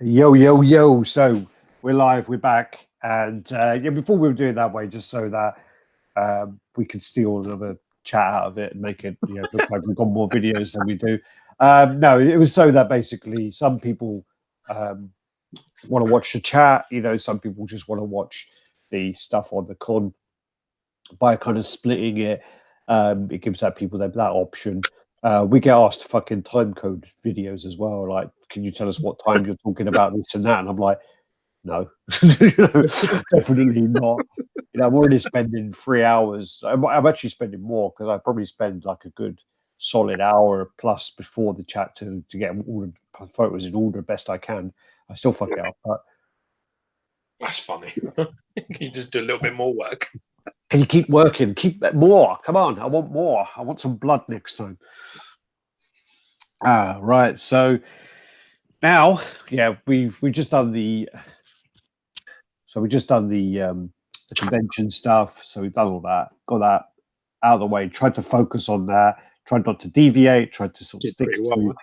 Yo, yo, yo. So we're live, we're back. And before we were doing it that way, just so that we could steal another chat out of it and make it look like we've got more videos than we do. No, it was so that basically some people want to watch the chat, some people just want to watch the stuff on the con. By kind of splitting it, it gives that people that option. We get asked fucking time code videos as well. Like, can you tell us what time you're talking about this and that? And I'm like, no, definitely not. I'm already spending 3 hours. I'm actually spending more because I probably spend like a good solid hour plus before the chat to get all the photos in order best I can. I still fuck it up, but that's funny. You just do a little bit more work. Can you keep working? Keep that more. Come on, I want more. I want some blood next time. Right. So now, we've just done the. So we just done the convention stuff. So we've done all that. Got that out of the way. Tried to focus on that. Tried not to deviate. Tried to sort of stick to.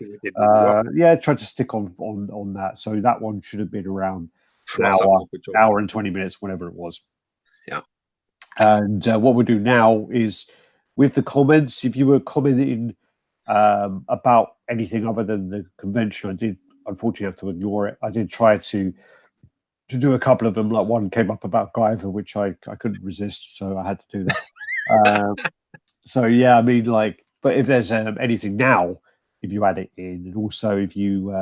Tried to stick on that. So that one should have been around an hour and 20 minutes, whatever it was. Yeah. And what we'll do now is with the comments, if you were commenting about anything other than the convention, I did unfortunately have to ignore it. I did try to do a couple of them. Like one came up about Guyver, which I couldn't resist, so I had to do that. So yeah, I mean, like, but if there's anything now, if you add it in, and also if you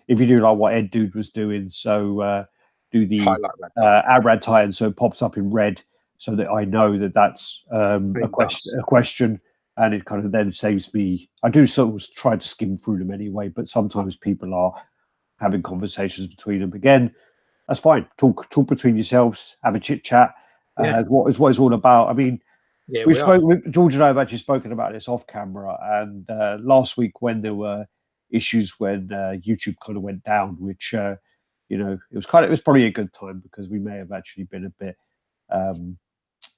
do like what Ed Dude was doing, so do the RaddTitan, so it pops up in red. So that I know that that's a question, and it kind of then saves me. I do sort of try to skim through them anyway, but sometimes people are having conversations between them. Again, that's fine. Talk between yourselves, have a chit chat. What it's all about. I mean, George and I have actually spoken about this off camera, and last week when there were issues when YouTube kind of went down, which it was probably a good time because we may have actually been a bit.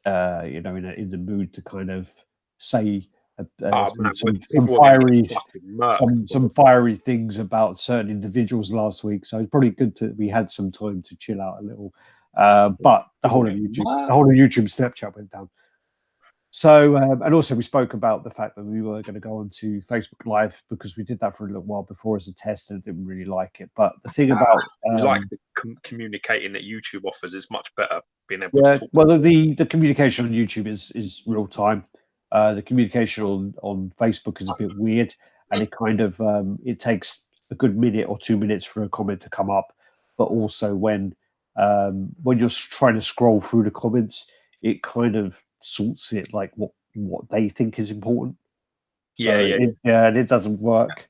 In the mood to kind of say some fiery things about certain individuals last week. So it's probably good that we had some time to chill out a little. But the whole of YouTube Snapchat went down. So and also we spoke about the fact that we were going to go on to Facebook Live because we did that for a little while before as a test and didn't really like it. But the thing about the communicating that YouTube offers is much better. Being able to talk. Well, the communication on YouTube is real time. The communication on Facebook is a bit weird, and it kind of it takes a good minute or 2 minutes for a comment to come up. But also when you're trying to scroll through the comments, it kind of sorts it like what they think is important. And it doesn't work.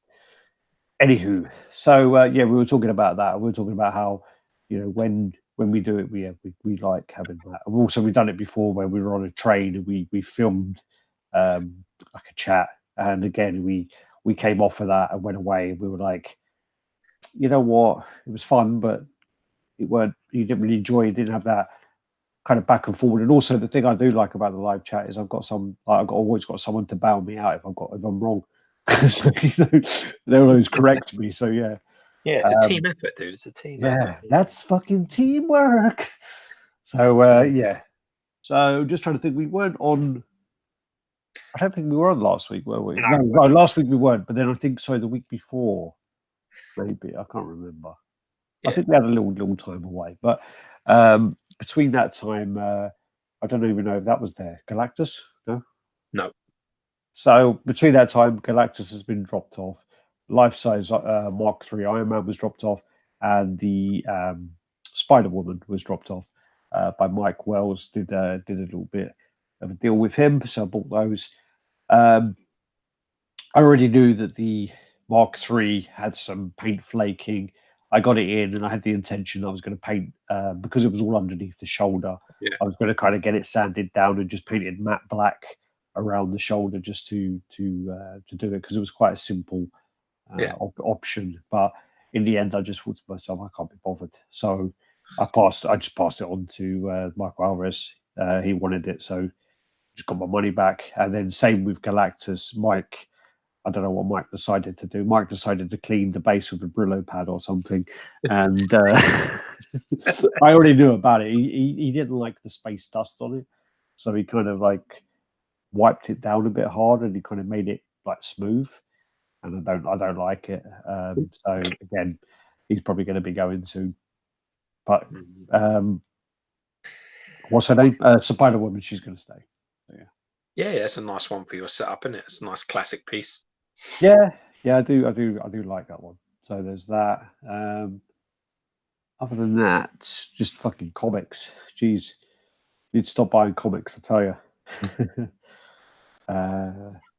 Anywho, so we were talking about that. We were talking about how when we do it, we like having that. And also, we've done it before where we were on a train and we filmed like a chat. And again, we came off of that and went away. And we were like, you know what? It was fun, but you didn't really enjoy it. Didn't have that kind of back and forward. And also, the thing I do like about the live chat is I've always got someone to bail me out if I'm wrong. So, they'll always correct me. So yeah. Yeah, it's a team effort, dude. It's a team effort. That's fucking teamwork. So, So, just trying to think. We weren't on... I don't think we were on last week, were we? No, last week we weren't. But then I think, the week before, maybe. I can't remember. Yeah. I think we had a little time away. But between that time, I don't even know if that was there. Galactus? No. So, between that time, Galactus has been dropped off. Life-size Mark III Iron Man was dropped off, and the Spider-Woman was dropped off by Mike Wells. Did a little bit of a deal with him, so I bought those. I already knew that the Mark III had some paint flaking. I got it in, and I had the intention I was going to paint because it was all underneath the shoulder. Yeah. I was going to kind of get it sanded down and just paint it matte black around the shoulder just to do it because it was quite a simple. Option, but in the end, I just thought to myself, I can't be bothered. So I just passed it on to Michael Alvarez. He wanted it, so just got my money back. And then same with Galactus. Mike, I don't know what Mike decided to do. Mike decided to clean the base with a Brillo pad or something, and I already knew about it. He didn't like the space dust on it, so he kind of like wiped it down a bit hard, and he kind of made it like smooth. And I don't like it. So again, he's probably going to be going soon. But what's her name? Spider Woman. She's going to stay. So, yeah. Yeah, it's a nice one for your setup, isn't it? It's a nice classic piece. Yeah, I do like that one. So there's that. Other than that, just fucking comics. Jeez, you'd stop buying comics, I tell you.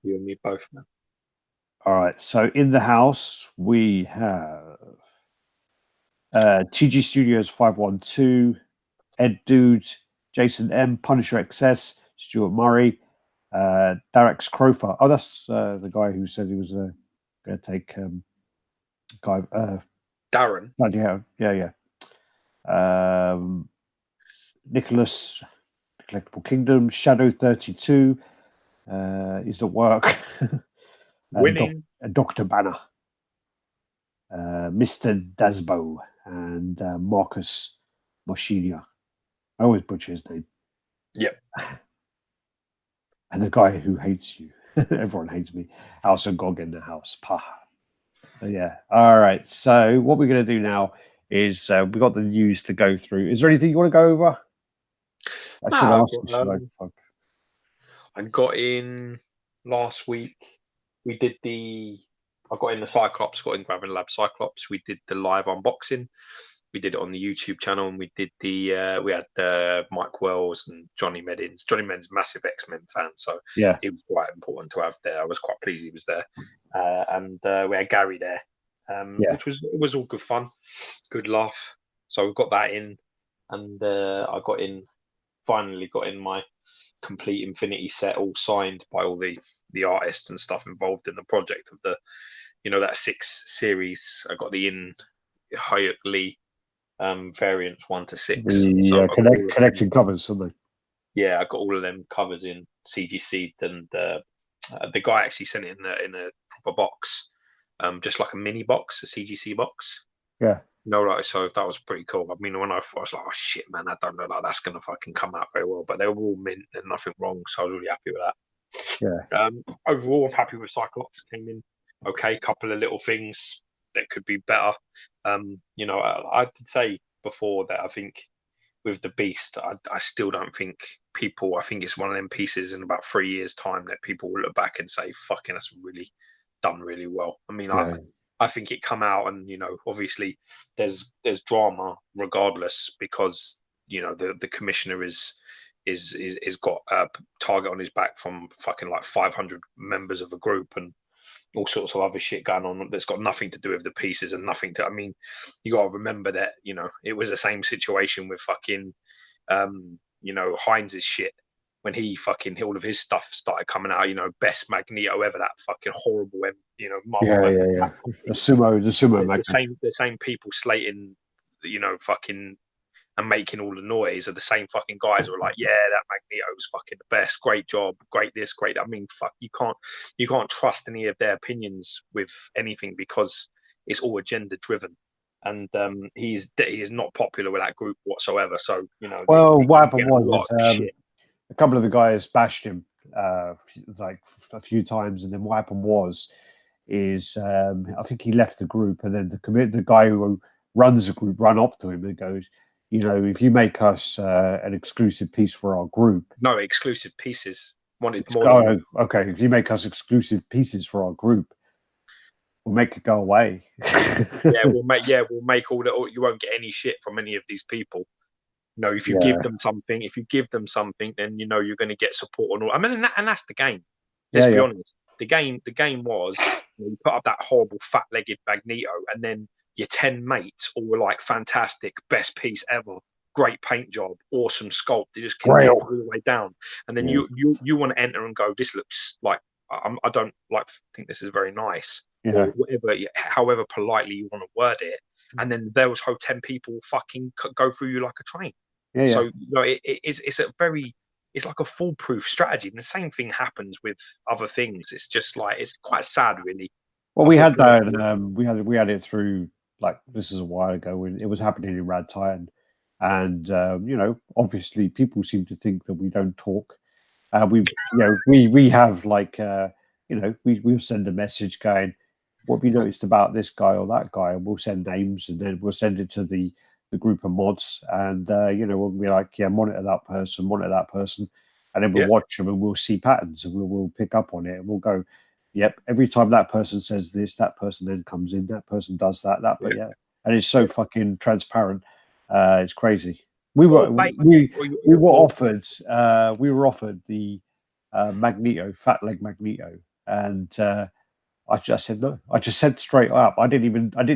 You and me both, man. All right. So in the house we have TG Studios 512, Ed Dude, Jason M, Punisher XS, Stuart Murray, Darex Crofer. Oh, that's the guy who said he was going to take guy. Darren. Yeah. Nicholas, Collectible Kingdom, Shadow 32 is at work. Winning. Dr. Banner, Mr. Dasbo, and Marcus Moshinia. I always butcher his name. Yep. And the guy who hates you. Everyone hates me. House of Gog in the house. Pah. So, yeah. All right. So what we're going to do now is we've got the news to go through. Is there anything you want to go over? I got in last week. I got in the Cyclops, got in Gravity Lab Cyclops. We did the live unboxing. We did it on the YouTube channel, and we did we had Mike Wells and Johnny Meddins. Johnny Meddins, massive X-Men fan, so yeah, it was quite important to have there. I was quite pleased he was there, and we had Gary there, which was all good fun, good laugh. So we got that in, and I finally got in my complete Infinity set, all signed by all the artists and stuff involved in the project of the, that 6 series. I got the in Hayek Lee variants 1 to 6. The connection covers, something. Yeah, I got all of them covers in CGC, and the guy actually sent it in a proper box, just like a mini box, a CGC box. Yeah. So that was pretty cool. I mean, when I was like, oh shit, man, I don't know, like that's gonna fucking come out very well. But they were all mint and nothing wrong, so I was really happy with that. Yeah. Overall, I'm happy with Cyclops. Came in okay, couple of little things that could be better. I did say before that I think with the Beast, I still don't think people. I think it's one of them pieces in about 3 years' time that people will look back and say, "Fucking, that's really done really well." I mean, I think it come out, and obviously there's drama regardless, because the commissioner is got a target on his back from fucking like 500 members of a group and all sorts of other shit going on that's got nothing to do with the pieces and nothing to. I mean, you got to remember that it was the same situation with fucking Heinz's shit when he fucking all of his stuff started coming out. Best Magneto ever, that fucking horrible Marvel. The sumo Magneto. The same people slating fucking and making all the noise are the same fucking guys who are like, yeah, that Magneto's fucking the best, great job, great this, great. I mean, fuck, you can't trust any of their opinions with anything because it's all agenda driven, and he is not popular with that group whatsoever. So well, what happened was a couple of the guys bashed him like a few times, and then what happened is I think he left the group, and then the guy who runs the group ran up to him and goes, if you make us an exclusive piece for our group. No, exclusive pieces. Wanted more. Okay. If you make us exclusive pieces for our group, we'll make it go away. We'll make all the. You won't get any shit from any of these people. If you give them something, then you're going to get support and all. I mean, and that's the game. Let's be honest. The game was you put up that horrible fat-legged Magneto, and then your 10 mates all were like, fantastic, best piece ever, great paint job, awesome sculpt. They just continue all the way down, and then you want to enter and go, this looks like I don't like think this is very nice, or whatever, however politely you want to word it, and then those whole 10 people fucking go through you like a train. So it's a very it's like a foolproof strategy. And the same thing happens with other things. It's just like it's quite sad, really. Well, we had that. We had it through, like, this is a while ago when it was happening in RaddTitan, and you know, obviously people seem to think that we don't talk. We have like you know, we'll send a message going, "What have you noticed about this guy or that guy?" And we'll send names, and then we'll send it to the group of mods, and you know, we'll be like, "Yeah, monitor that person," and then we'll watch them and we'll see patterns and we'll pick up on it and we'll go, "Yep, every time that person says this, that person then comes in, that person does that, but yeah," and it's so fucking transparent. It's crazy. We were offered the Magneto, fat leg Magneto, and I just said no. I just said straight up. I didn't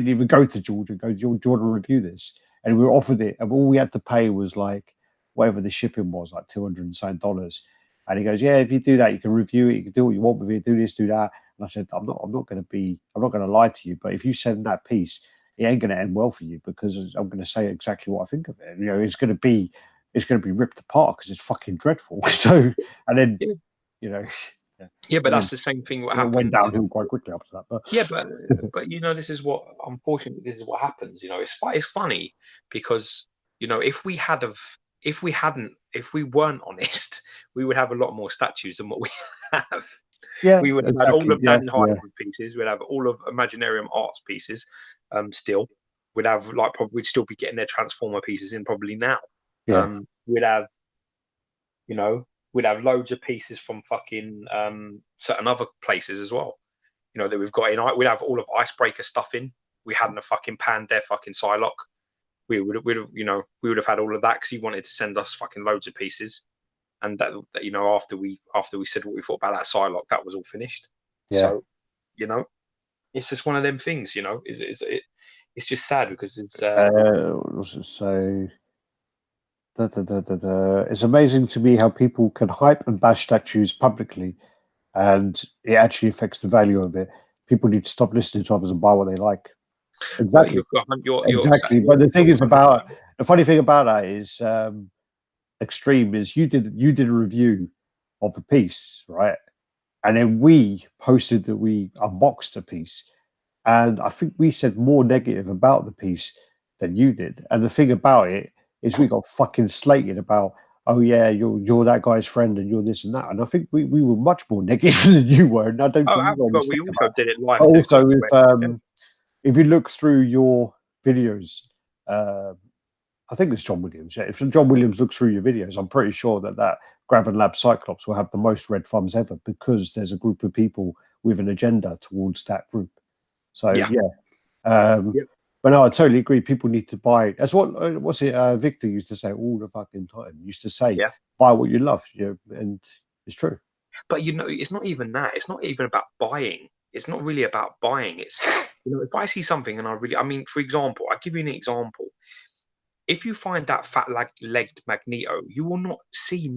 even go to George and go, "Do you want to review this?" And we were offered it, and all we had to pay was like whatever the shipping was, like $200 and he goes, "Yeah, if you do that, you can review it. You can do what you want with it. Do this, do that." And I said, I'm not going to lie to you. But if you send that piece, it ain't going to end well for you because I'm going to say exactly what I think of it. You know, it's going to be ripped apart because it's fucking dreadful. So, and then, you know, but that's the same thing. What happened? Went downhill quite quickly after that. But but you know, this is what, unfortunately, this is what happens. You know, it's funny because, you know, if we weren't honest, we would have a lot more statues than what we have. Yeah, we would have had all of Dan Hybrid pieces. We'd have all of Imaginarium Arts pieces. Still, we'd have we'd still be getting their Transformer pieces in probably now. Yeah. We'd have, you know, we'd have loads of pieces from fucking certain other places as well. You know, that we've got in. We'd have all of Icebreaker stuff in. We hadn't a fucking Pandev fucking Psylocke. We would have had all of that because he wanted to send us fucking loads of pieces. And that, you know, after we said what we thought about that Psylocke, that was all finished. Yeah. So, you know, it's just one of them things. You know, it's just sad because it's. So, it's amazing to me how people can hype and bash statues publicly, and it actually affects the value of it. People need to stop listening to others and buy what they like. Exactly. Exactly. But the thing is the funny thing about that is, Extreme is you did a review of a piece, right? And then we posted that we unboxed a piece, and I think we said more negative about the piece than you did. And the thing about it is, we got fucking slated about, "Oh yeah, you're that guy's friend, and you're this and that." And I think we were much more negative than you were. And I don't think but we also did it live. Also, if you look through your videos, I think it's John Williams. Yeah, if John Williams looks through your videos, I'm pretty sure that Graven Lab Cyclops will have the most red thumbs ever because there's a group of people with an agenda towards that group. So but no, I totally agree. People need to buy. That's what's it? Victor used to say all the fucking time. He used to say, "Buy what you love," you know, and it's true. But you know, it's not even that. It's not even about buying. It's not really about buying. It's, you know, if I see something and I mean, for example, I'll give you an example. If you find that fat-legged Magneto, you will not see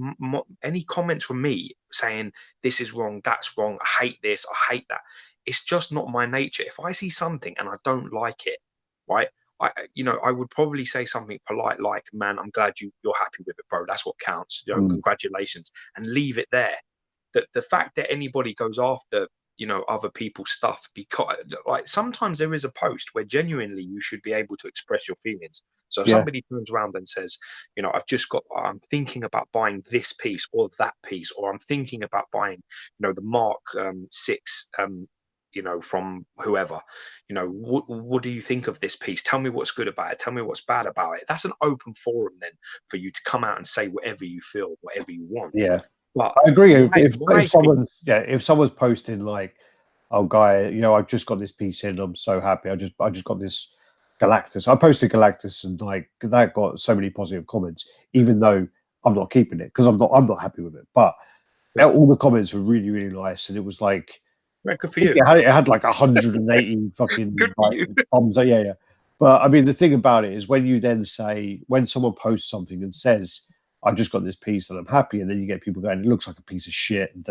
any comments from me saying this is wrong, that's wrong, I hate this, I hate that. It's just not my nature. If I see something and I don't like it, right, I would probably say something polite like, "Man, I'm glad you're happy with it, bro. That's what counts. You know, congratulations," and leave it there. The fact that anybody goes after, you know, other people's stuff, because like sometimes there is a post where genuinely you should be able to express your feelings. So if somebody turns around and says, you know, I'm thinking about buying this piece or that piece, or I'm thinking about buying, you know, the Mark 6, you know, from whoever, you know, what do you think of this piece? Tell me what's good about it. Tell me what's bad about it. That's an open forum then for you to come out and say whatever you feel, whatever you want. Yeah. But I agree. If someone's posting like, "Oh, guy, you know, I've just got this piece in. I'm so happy. I just got this Galactus." I posted Galactus, and like that got so many positive comments, even though I'm not keeping it because I'm not happy with it. But all the comments were really, really nice, and it was like, good for you. It had like 180 fucking thumbs. Yeah. But I mean, the thing about it is when you then say, when someone posts something and says, "I just got this piece and I'm happy," and then you get people going, "It looks like a piece of shit," and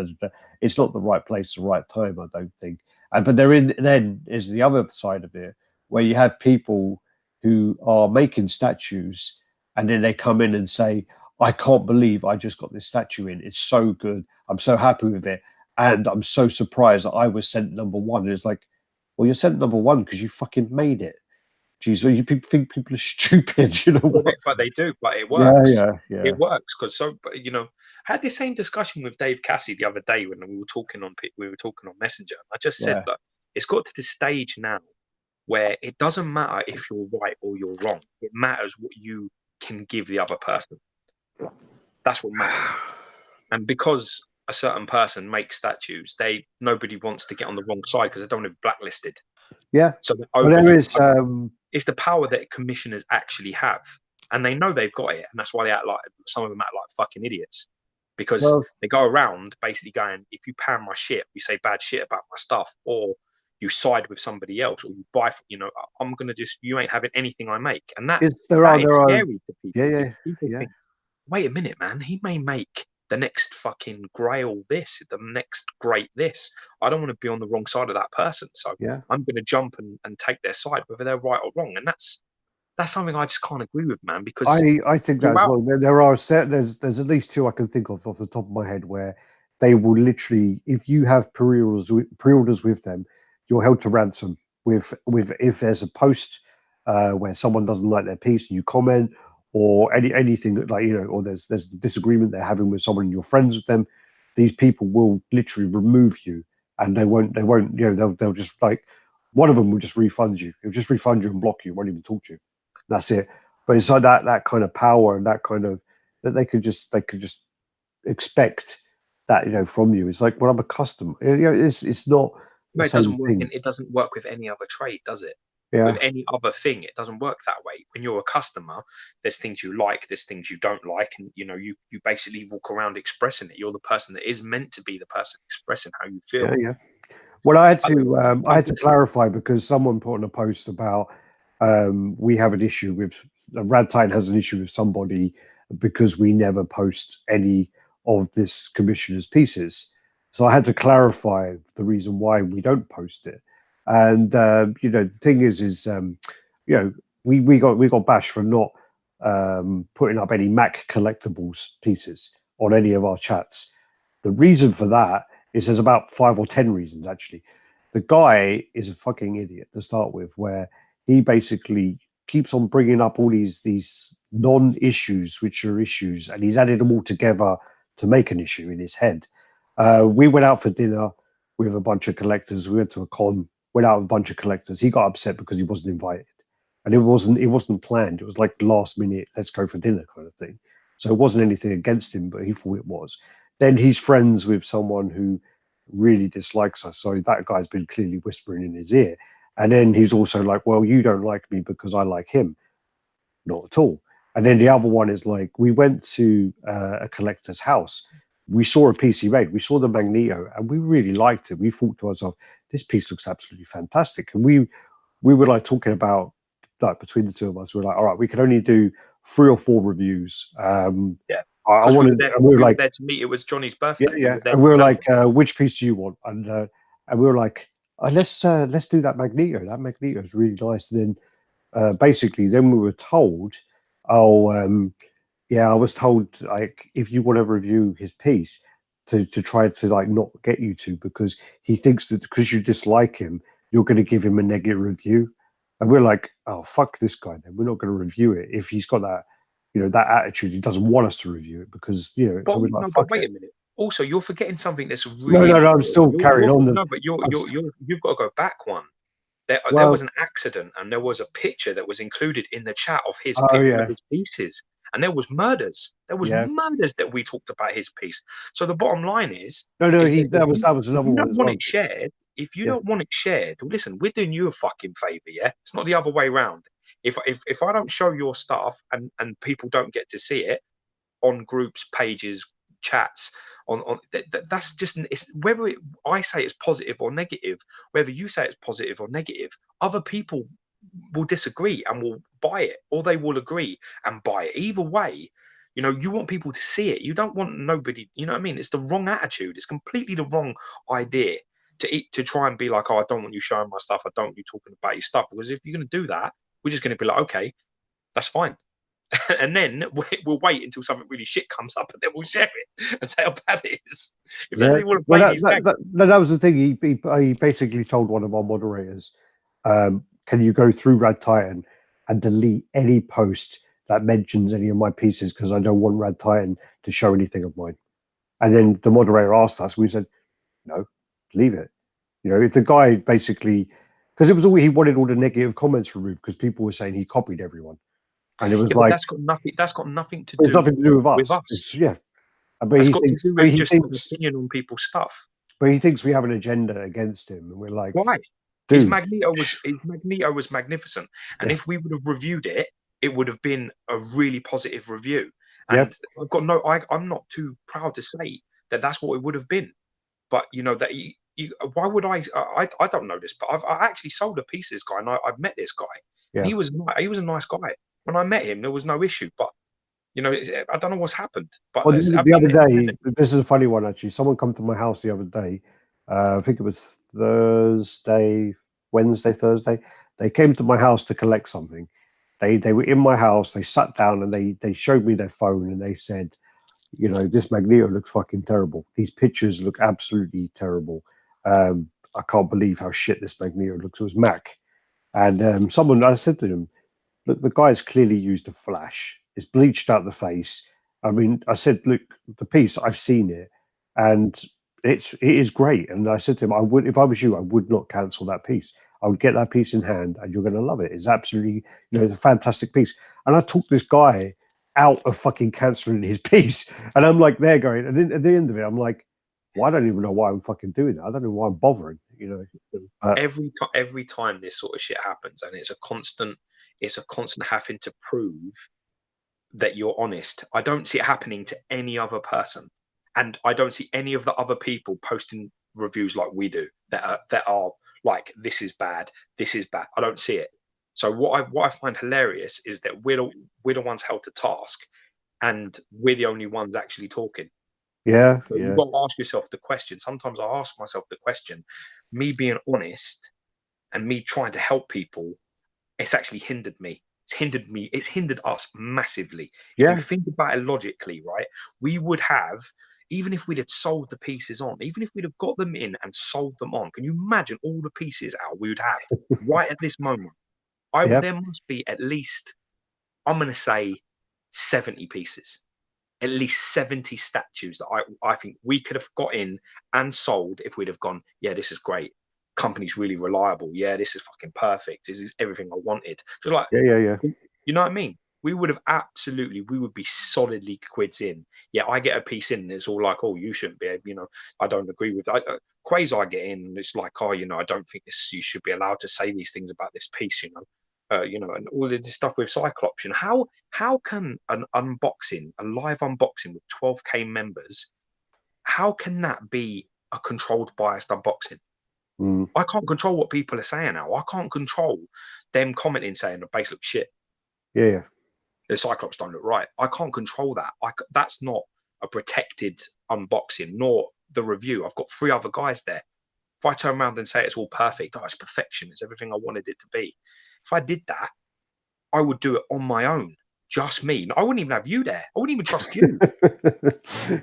it's not the right place, the right time, I don't think. But then is the other side of it, where you have people who are making statues and then they come in and say, I can't believe I just got this statue in. It's so good. I'm so happy with it. And I'm so surprised that I was sent number one. And it's like, well, you're sent number one because you fucking made it. Geez, well, you think people are stupid, you know what? But they do, but it Yeah, works. yeah. It works because I had the same discussion with Dave Cassie the other day when we were talking on Messenger. I just said Yeah. that it's got to the stage now where it doesn't matter if you're right or you're wrong. It matters what you can give the other person. That's what matters. And because a certain person makes statues, nobody wants to get on the wrong side because they don't want to be blacklisted. Yeah. So they're Well, there overly is. it's the power that commissioners actually have, and they know they've got it, and that's why they act like some of them act like fucking idiots because Well, they go around basically going, if you pan my shit, you say bad shit about my stuff, or you side with somebody else, or you buy, I'm gonna you ain't having anything I make, and that there that is are. scary to Yeah, people yeah, because people yeah. think, wait a minute, man, he may make the next fucking Grail this, the next great this. I don't want to be on the wrong side of that person, so Yeah. I'm going to jump and take their side, whether they're right or wrong. And that's something I just can't agree with, man. Because I think that as throughout, well. There are there's at least two I can think of off the top of my head where they will literally, if you have pre-orders with them, you're held to ransom with if there's a post where someone doesn't like their piece and you comment, or anything that, like, or there's a disagreement they're having with someone and you're friends with them, these people will literally remove you, and they won't they'll just, like, one of them will just refund you. He'll just refund you and block you, won't even talk to you. That's it. But it's like that kind of power and that kind of, that they could just expect that, from you. It's like, well, I'm a customer. It's not the it same doesn't work. thing. It doesn't work with any other trade, does it? With Yeah, any other thing, it doesn't work that way. When you're a customer, there's things you like, there's things you don't like, and you basically walk around expressing it. You're the person that is meant to be the person expressing how you feel. yeah. Well, I had I don't to know. I had to clarify because someone put on a post about, we have an issue with RaddTitan has an issue with somebody because we never post any of this commissioner's pieces. So I had to clarify the reason why we don't post it. And the thing is we got bashed for not putting up any Mac collectibles pieces on any of our chats. The reason for that is there's about 5 or 10 reasons, actually. The guy is a fucking idiot to start with, where he basically keeps on bringing up all these non-issues, which are issues, and he's added them all together to make an issue in his head. We went out for dinner with a bunch of collectors. We went to a con, went out with a bunch of collectors. He got upset because he wasn't invited, and it wasn't planned. It was like last minute, let's go for dinner kind of thing. So it wasn't anything against him, but he thought it was. Then he's friends with someone who really dislikes us. So that guy's been clearly whispering in his ear. And then he's also like, well, you don't like me because I like him. Not at all. And then the other one is like, we went to a collector's house. We saw a piece he made. We saw the Magneto, and we really liked it. We thought to ourselves, this piece looks absolutely fantastic. And we were like talking about, like, between the two of us, we were like, all right, we can only do 3 or 4 reviews. Yeah, I because wanted, and we were like, there to meet. It was Johnny's yeah, birthday. We yeah. were there And to we were celebrate. like, which piece do you want? And we were like, let's do that Magneto. That Magneto is really nice. And then basically, then we were told, oh, yeah, I was told, like, if you want to review his piece, to try to, like, not get you to, because he thinks that because you dislike him, you're going to give him a negative review. And we're like, oh, fuck this guy. Then we're not going to review it if he's got that, that attitude. He doesn't want us to review it because, so But we're like, no, but fuck wait it. a minute. Also, you're forgetting something that's No, really no, no. I'm important. still carrying on. No, but you've got to go back one. There was Well, an accident, and there was a picture that was included in the chat of oh one of yeah, his pieces, and there was murders. There was yeah. murders that we talked about his piece. So the bottom line No, no. is that That was if another you one don't as want well. it shared, Yeah, well, listen, we're doing you a fucking favor, yeah. It's not the other way around. If I don't show your stuff and people don't get to see it on groups, pages, chats, that's just, it's whether I say it's positive or negative, whether you say it's positive or negative, other people will disagree and will buy it, or they will agree and buy it. Either way, you want people to see it. You don't want nobody. You know what I mean? It's the wrong attitude. It's completely the wrong idea to try and be like, oh, I don't want you showing my stuff. I don't want you talking about your stuff. Because if you're going to do that, we're just going to be like, okay, that's fine. and then we'll wait until something really shit comes up, and then we'll share it and say how bad it is. If Yeah. they want to Well, blame his bag, that was the thing. He basically told one of our moderators, "Can you go through RaddTitan and delete any post that mentions any of my pieces because I don't want RaddTitan to show anything of mine." And then the moderator asked us, we said, "No, leave it." You know, if the guy basically, because it was all he wanted all the negative comments removed because people were saying he copied everyone, and it was but like that's got nothing. That's got nothing to it's do nothing to do with with us. us. It's, yeah, but That's he got to thinks, do with just an opinion on people's stuff. but he thinks we have an agenda against him, and we're like, Why? dude, His Magneto was magnificent, and yeah. if we would have reviewed it, it would have been a really positive review. Yeah. And I'm not too proud to say that that's what it would have been. But you know that why would I don't know this, but I actually sold a piece to this guy, and I've met this guy, Yeah. and he was a nice guy. When I met him, there was no issue, but you know, I don't know what's happened. But Well, the other day, this is a funny one actually. Someone come to my house the other day. I think it was Wednesday, Thursday. They came to my house to collect something. They were in my house. They sat down and they showed me their phone and they said, you know, this Magneto looks fucking terrible. These pictures look absolutely terrible. I can't believe how shit this Magneto looks. It was Mac. And I said to him, look, the guy's clearly used a flash. It's bleached out the face. I mean, I said, look, the piece, I've seen it, and it is great. And I said to him, I would, if I was you, I would not cancel that piece. I would get that piece in hand, and you're going to love it. It's absolutely, you know, it's a fantastic piece. And I took this guy out of fucking canceling his piece, and I'm like, there going, and then at the end of it, I'm like, well, I don't even know why I'm fucking doing that. I don't know why I'm bothering. You know, every time this sort of shit happens, and it's a constant having to prove that you're honest. I don't see it happening to any other person, and I don't see any of the other people posting reviews like we do that are like, this is bad, this is bad. I don't see it. So what I find hilarious is that we're the ones held to task, and we're the only ones actually talking. yeah, But yeah. you've got to ask yourself the question. Sometimes I ask myself the question, me being honest and me trying to help people, it's actually hindered me. It's hindered us massively. Yeah. If you think about it logically, right, we would have, even if we'd had sold the pieces on, even if we'd have got them in and sold them on, can you imagine all the pieces out we would have right at this moment? There must be at least, I'm going to say 70 pieces, at least 70 statues that I think we could have got in and sold if we'd have gone, yeah, this is great. Company's really reliable. Yeah, this is fucking perfect. This is everything I wanted. Just like, yeah. You know what I mean? We would be solidly quids in. Yeah, I get a piece in, and it's all like, oh, you shouldn't be able, you know, I don't agree with that. Quasar get in, and it's like, oh, you know, I don't think you should be allowed to say these things about this piece, you know, and all of this stuff with Cyclops. And how can a live unboxing with 12K members, how can that be a controlled, biased unboxing? I can't control what people are saying now. I can't control them commenting saying the base looks shit. Yeah. The Cyclops don't look right. I can't control that. That's not a protected unboxing, nor the review. I've got 3 other guys there. If I turn around and say it's all perfect, oh, it's perfection, it's everything I wanted it to be. If I did that, I would do it on my own, just me. I wouldn't even have you there. I wouldn't even trust you.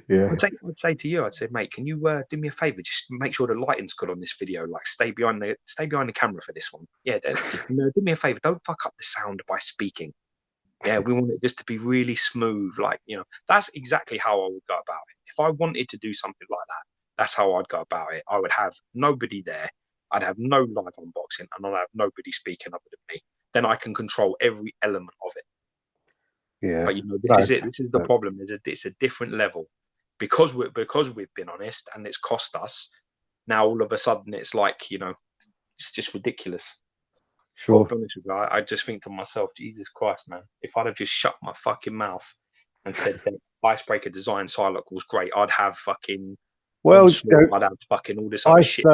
Yeah. I'd say to you, I'd say, mate, can you do me a favor? Just make sure the lighting's good on this video. Like, stay behind the camera for this one. Yeah, do me a favor. Don't fuck up the sound by speaking. Yeah, we want it just to be really smooth. Like, you know, that's exactly how I would go about it. If I wanted to do something like that, that's how I'd go about it. I would have nobody there. I'd have no live unboxing, and I'd have nobody speaking other than me. Then I can control every element of it. Yeah. But you know, this is it. This is the problem. It's a different level because we've been honest, and it's cost us. Now all of a sudden, it's like, you know, it's just ridiculous. Sure. To be honest with you, I just think to myself, Jesus Christ, man! If I'd have just shut my fucking mouth and said that Icebreaker design Psylocke was great, I'd have fucking I'd have fucking all this other shit.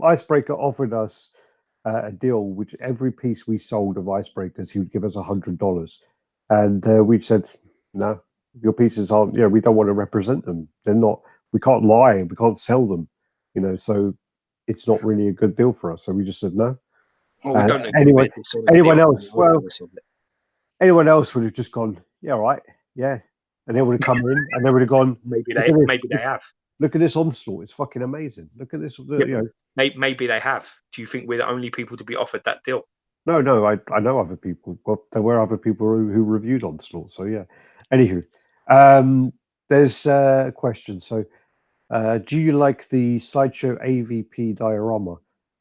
Icebreaker offered us a deal, which every piece we sold of Icebreakers, he would give us $100, and we said, no, your pieces aren't. Yeah, we don't want to represent them. They're not. We can't lie. We can't sell them. You know, so it's not really a good deal for us. So we just said no. Well, we don't anyone else? Well, anyone else would have just gone, yeah, right, yeah. And they would have come in and they would have gone, Maybe look they at this, maybe they have. look at this onslaught. It's fucking amazing. Look at this. Yeah, You know, maybe they have. Do you think we're the only people to be offered that deal? no, I know other people. Well, there were other people who reviewed onslaught. So yeah. Anywho, there's a question. So, do you like the Sideshow AVP diorama?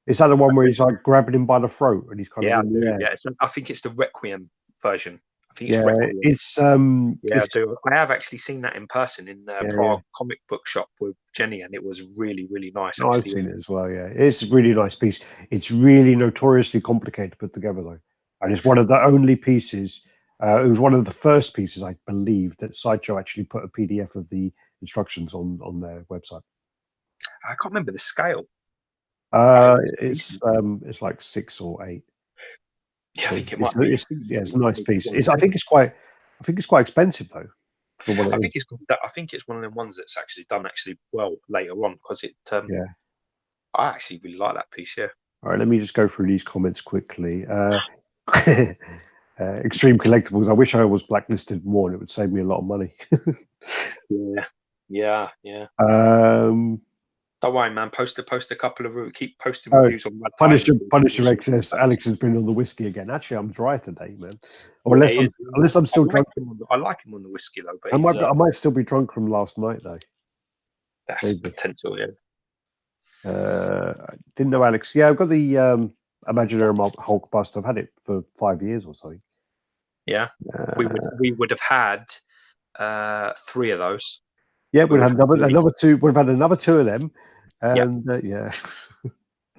Is that the one where he's like grabbing him by the throat and he's kind Yeah, of I in do. the air? Yeah, I think it's the Requiem version. I think it's Yeah, Requiem. it's Yeah, it's, I do. I have actually seen that in person in yeah, Prague comic book shop with Jenny, and it was really, really nice. no, I've Actually, seen it as well. Yeah, it's a really nice piece. It's really notoriously complicated to put together, though, and it's one of the only pieces. It was one of the first pieces, I believe, that Sideshow actually put a PDF of the instructions on their website. I can't remember the scale. It's like 6 or 8. Yeah, I think it It's, might be. it's a nice piece. I think it's quite expensive though. For what I think it's one of them ones that's actually done well later on because it. Yeah. I actually really like that piece. Yeah. All right, let me just go through these comments quickly. Extreme Collectibles. I wish I was blacklisted more, and it would save me a lot of money. Yeah. Don't worry, man. Post a couple of keep posting reviews on RaddTitan. Punisher excess. Alex has been on the whiskey again. Actually, I'm dry today, man. Or unless I'm still drunk. I like him on the whiskey though, but I might still be drunk from last night though. That's maybe potential, yeah. Didn't know Alex. Yeah, I've got the Imaginary Hulk bust. I've had it for 5 years or so. Yeah, we would have had 3 of those. Yeah, we'd have another 2. We've had another 2 of them, and yeah,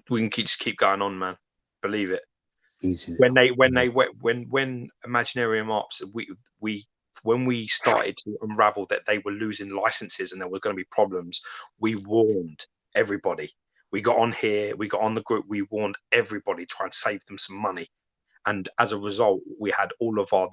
we can keep going on, man. Believe it. Easy. When Imaginarium Ops, when we started to unravel that they were losing licenses and there was going to be problems, we warned everybody. We got on here, we got on the group, we warned everybody, try and save them some money. And as a result, we had all of our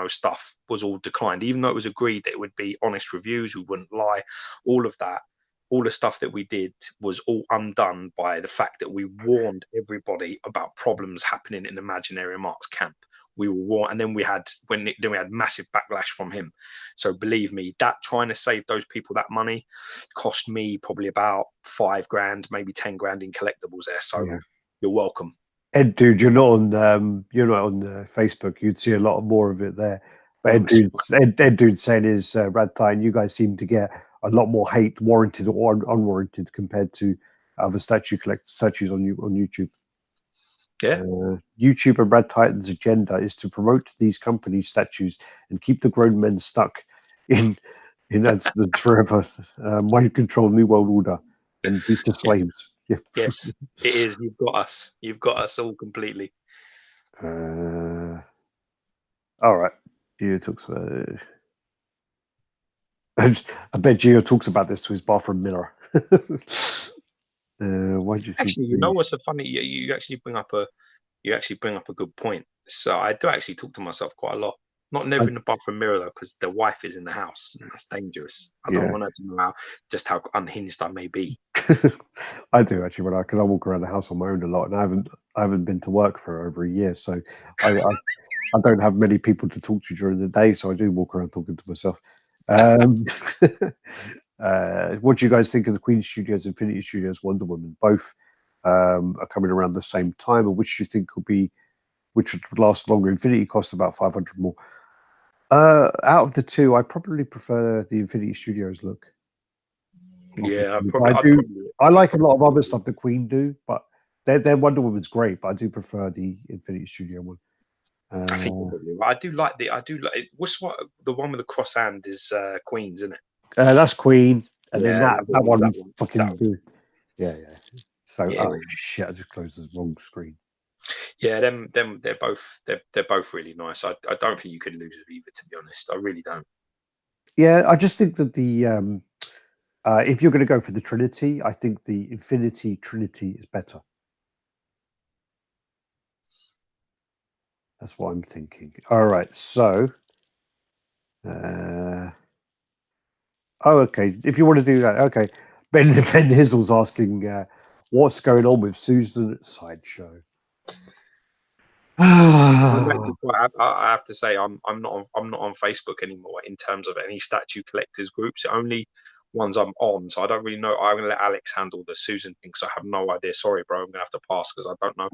stuff was all declined, even though it was agreed that it would be honest reviews, we wouldn't lie, all of that. All the stuff that we did was all undone by the fact that we warned everybody about problems happening in Imaginarium Arts camp. We were warned, and then we had massive backlash from him. So believe me, that trying to save those people that money cost me probably about $5,000, maybe 10 grand in collectibles there. So you're welcome. Ed, dude, you're not on Facebook. You'd see a lot more of it there. But Ed dude saying is RaddTitan, you guys seem to get a lot more hate, warranted or unwarranted, compared to other statues on YouTube. Yeah. YouTube and RaddTitan's agenda is to promote these companies' statues and keep the grown men stuck in the forever mind control New World Order and beat the slaves. Yeah. Yes, it is. You've got us. You've got us all completely. All right. Gio talks about. I bet Gio talks about this to his bathroom mirror. Why do you think? Actually, you know what's so funny? You actually bring up a good point. So I do actually talk to myself quite a lot. Not never in the bathroom mirror though, because the wife is in the house, and that's dangerous. I don't want her to know how unhinged I may be. I do actually, because I walk around the house on my own a lot, and I haven't been to work for over a year, so I don't have many people to talk to during the day, so I do walk around talking to myself. What do you guys think of the Queen Studios, Infinity Studios, Wonder Woman? Both are coming around the same time, and which do you think which would last longer? Infinity cost about 500 more. Out of the 2, I probably prefer the Infinity Studios look. Yeah, I like a lot of other stuff the Queen do, but their Wonder Woman's great. But I do prefer the Infinity Studio one. I think I do like what's the one with the cross hand is Queen's, isn't it? That's Queen, and then that one fucking good. Yeah. So shit, I just closed the wrong screen. Yeah, they're both really nice. I don't think you can lose with either, to be honest. I really don't. Yeah, I just think that the if you're going to go for the Trinity, I think the Infinity Trinity is better. That's what I'm thinking. All right, so okay. If you want to do that, okay. Ben Hizzle's asking what's going on with Susan at Sideshow. I'm I have to say I'm not on Facebook anymore in terms of any statue collectors groups. The only ones I'm on, so I don't really know. I'm gonna let Alex handle the Susan thing because I have no idea. Sorry, bro, I'm gonna have to pass because I don't know.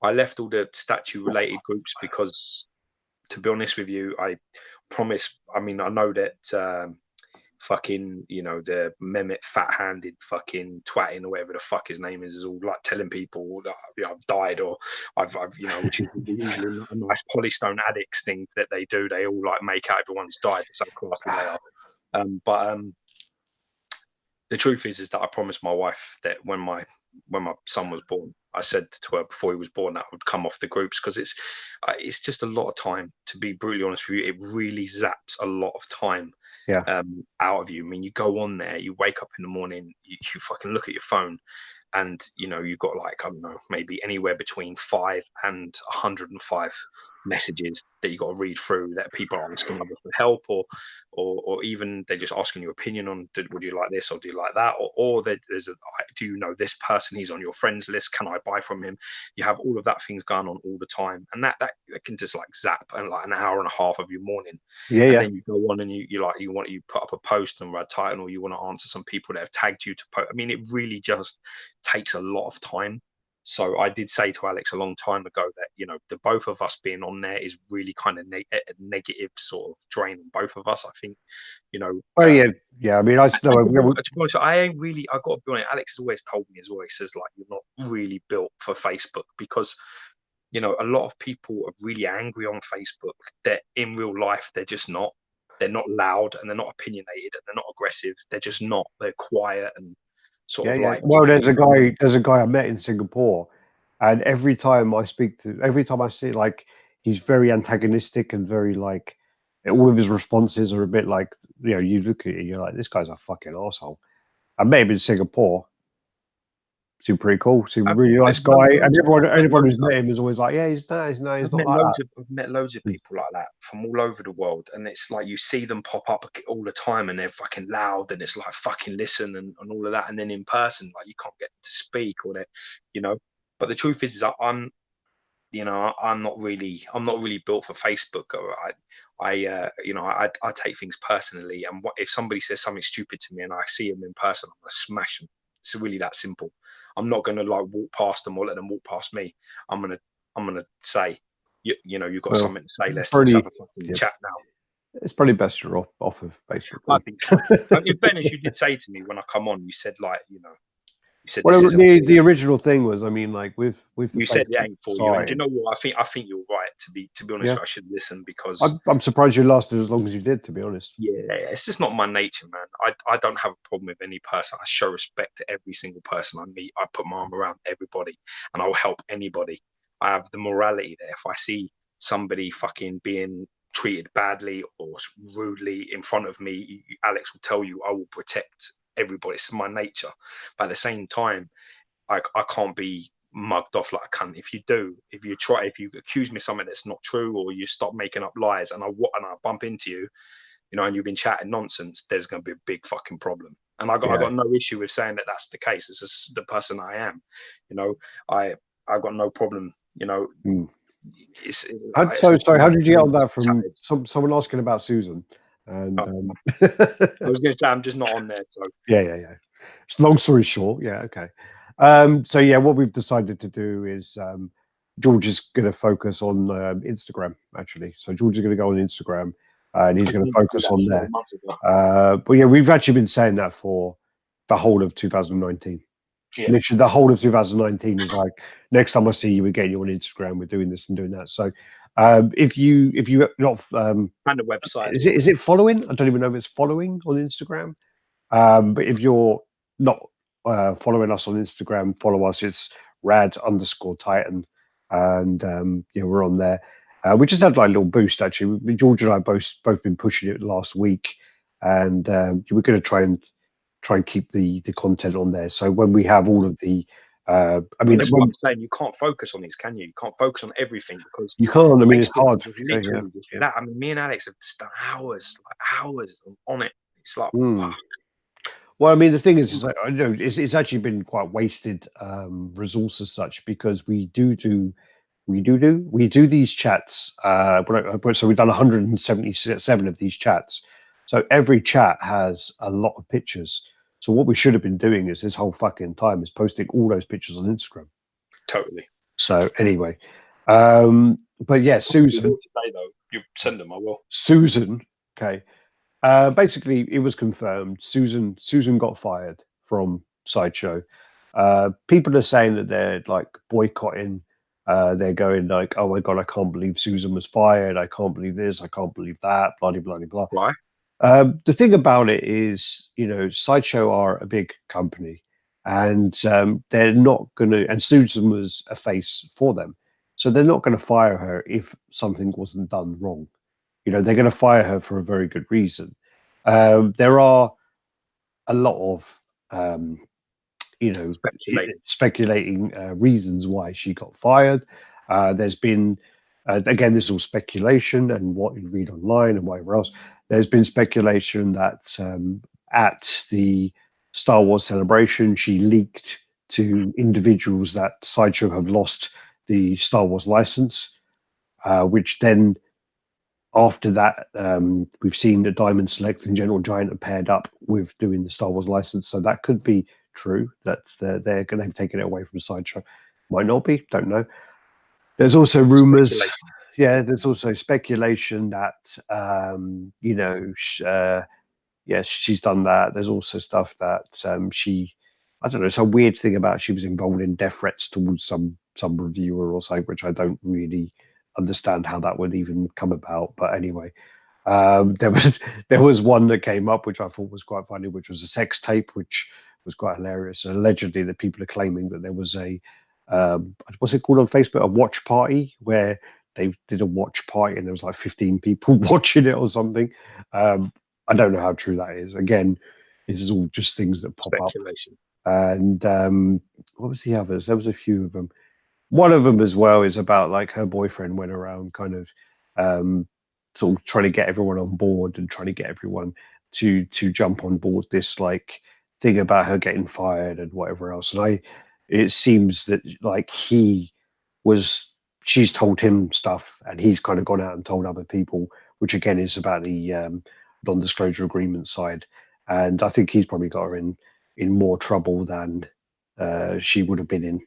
I left all the statue related groups because, to be honest with you, I promise. I mean, I know that fucking, the Mehmet fat-handed fucking twatting or whatever the fuck his name is all like telling people that I've died or I've which is usually a nice polystone addicts thing that they do. They all like make out everyone's died. So classy they are. But the truth is that I promised my wife that when my son was born, I said to her before he was born that I would come off the groups because it's just a lot of time. To be brutally honest with you, it really zaps a lot of time out of you. I mean, you go on there, you wake up in the morning, you fucking look at your phone, and you've got like, I don't know, maybe anywhere between 5 and 105 messages that you got to read through that people are asking others for help or even they're just asking your opinion on would you like this or do you like that or there's do you know this person, he's on your friends list, can I buy from him? You have all of that things going on all the time, and that can just like zap and like an hour and a half of your morning. Then you go on and you put up a post on RaddTitan or you want to answer some people that have tagged you to post. I mean, it really just takes a lot of time. So I did say to Alex a long time ago that, the both of us being on there is really kind of a negative sort of drain on both of us. I think, Oh, yeah. I mean, I know. I got to be honest, Alex has always told me as well, he says, like, you're not really built for Facebook because, a lot of people are really angry on Facebook that in real life, they're just not. They're not loud and they're not opinionated and they're not aggressive. They're just not. They're quiet and sort of like. Well, there's a guy I met in Singapore, and every time I see, like, he's very antagonistic and very like, all of his responses are a bit like, you look at it, you're like, this guy's a fucking asshole. I met him in Singapore. Seemed pretty cool. Seemed a really nice guy, and everyone who's met him is always like, yeah, he's nice. No, he's not like that. I've met loads of people like that from all over the world, and it's like you see them pop up all the time, and they're fucking loud, and it's like fucking listen and all of that, and then in person, like you can't get to speak or that, But the truth is I'm not really built for Facebook. Or I take things personally, and if somebody says something stupid to me and I see them in person, I'm gonna smash them. It's really that simple. I'm not gonna like walk past them or let them walk past me. I'm gonna say, you've got something to say. Let's have a fucking chat now. It's probably best you're off of Facebook. I think so. In fairness, you did say to me when I come on, you said like, well, the original thing was, I mean, like with you said it ain't for you. And you know what? I think you're right. To be honest, I should listen because I'm surprised you lasted as long as you did. To be honest, it's just not my nature, man. I don't have a problem with any person. I show respect to every single person I meet. I put my arm around everybody, and I'll help anybody. I have the morality there. If I see somebody fucking being treated badly or rudely in front of me, Alex will tell you I will protect everybody. It's my nature. But at the same time, I can't be mugged off like a cunt. If you accuse me of something that's not true, or you stop making up lies, and I bump into you, and you've been chatting nonsense, there's going to be a big fucking problem. And I got no issue with saying that that's the case. It's just the person I am. I've got no problem. Sorry, how did you get on that from someone asking about Susan? And I was going to say I'm just not on there. So yeah. Long story short, okay. What we've decided to do is George is going to focus on Instagram actually. So George is going to go on Instagram and he's going to focus on there. But we've actually been saying that for the whole of 2019. Yeah. Literally, the whole of 2019 is like, next time I see you again, you're on Instagram. We're doing this and doing that. So, if you not and the website is it following? I don't even know if it's following on Instagram. But if you're not following us on Instagram, follow us. It's Radd_Titan, and we're on there. We just had like a little boost actually. George and I both been pushing it last week, and we're going to try and keep the content on there. So when we have all of the, that's what I'm saying. You can't focus on these, can you? You can't focus on everything because you can't. I mean, it's hard. That. I mean, me and Alex have just done hours on it. It's like. Well, I mean, the thing is like, I know it's actually been quite wasted resource as such because we do we do these chats. So we've done 177 of these chats. So every chat has a lot of pictures. So what we should have been doing is this whole fucking time is posting all those pictures on Instagram. Totally. So anyway, but yeah, Susan. Today, though, you send them. I will. Susan. Okay. Basically, it was confirmed. Susan got fired from Sideshow. People are saying that they're like boycotting. They're going like, "Oh my god, I can't believe Susan was fired. I can't believe this. I can't believe that." Blah blah blah blah. Why? The thing about it is, Sideshow are a big company, and they're not going to. And Susan was a face for them, so they're not going to fire her if something wasn't done wrong. They're going to fire her for a very good reason. There are a lot of speculating reasons why she got fired. There's been again, this is all speculation and what you read online and whatever else. There's been speculation that at the Star Wars celebration, she leaked to individuals that Sideshow have lost the Star Wars license, which then after that, we've seen that Diamond Select and General Giant are paired up with doing the Star Wars license. So that could be true that they're going to have taken it away from Sideshow. Might not be, don't know. There's also rumors. Yeah, there's also speculation that, yes, she's done that. There's also stuff that I don't know, it's a weird thing about she was involved in death threats towards some reviewer or something, which I don't really understand how that would even come about. But anyway, there was one that came up which I thought was quite funny, which was a sex tape, which was quite hilarious. And allegedly, that people are claiming that there was a what's it called on Facebook, a watch party, where they did a watch party and there was like 15 people watching it or something. I don't know how true that is. Again, this is all just things that pop up. And what was the others? There was a few of them. One of them as well is about like her boyfriend went around kind of sort of trying to get everyone on board and trying to get everyone to jump on board this like thing about her getting fired and whatever else. And it seems that like she's told him stuff and he's kind of gone out and told other people, which again is about the non-disclosure agreement side. And I think he's probably got her in more trouble than she would have been in,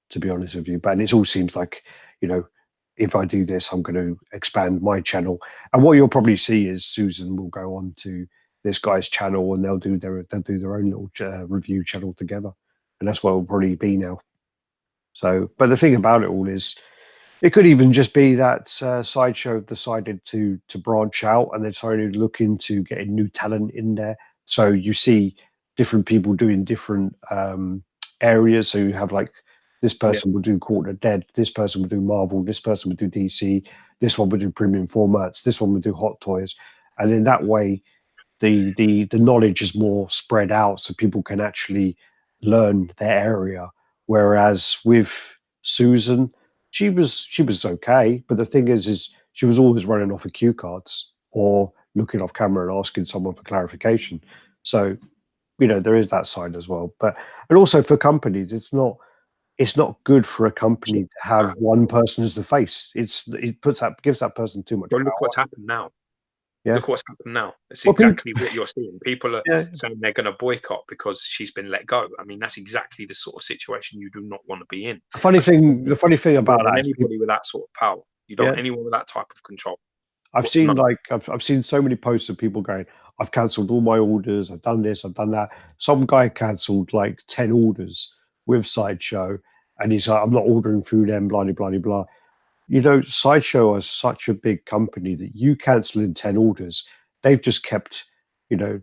to be honest with you. But it all seems like, if I do this, I'm going to expand my channel. And what you'll probably see is Susan will go on to this guy's channel and they'll do their own little review channel together. And that's what it'll probably be now. So, but the thing about it all is, it could even just be that Sideshow decided to branch out and they're trying to look into getting new talent in there. So you see different people doing different areas. So you have like this person will do Quarter Dead, this person will do Marvel, this person will do DC, this one will do premium formats, this one will do Hot Toys, and in that way, the knowledge is more spread out, so people can actually learn their area. Whereas with Susan, she was okay, but the thing is she was always running off of cue cards or looking off camera and asking someone for clarification. So, there is that side as well. And also for companies, it's not good for a company to have one person as the face. Gives that person too much power. Look what's happened now. Yeah. Look what's happened now. It's exactly what you're seeing. People are saying they're going to boycott because she's been let go. I mean, that's exactly the sort of situation you do not want to be in. The funny thing about that, anybody with that sort of power, you don't want anyone with that type of control. I've seen so many posts of people going, I've cancelled all my orders, I've done this, I've done that. Some guy cancelled like 10 orders with Sideshow, and he's like, I'm not ordering through them, blah, blah, blah, blah. Sideshow is such a big company that you cancelling 10 orders, they've just kept, 10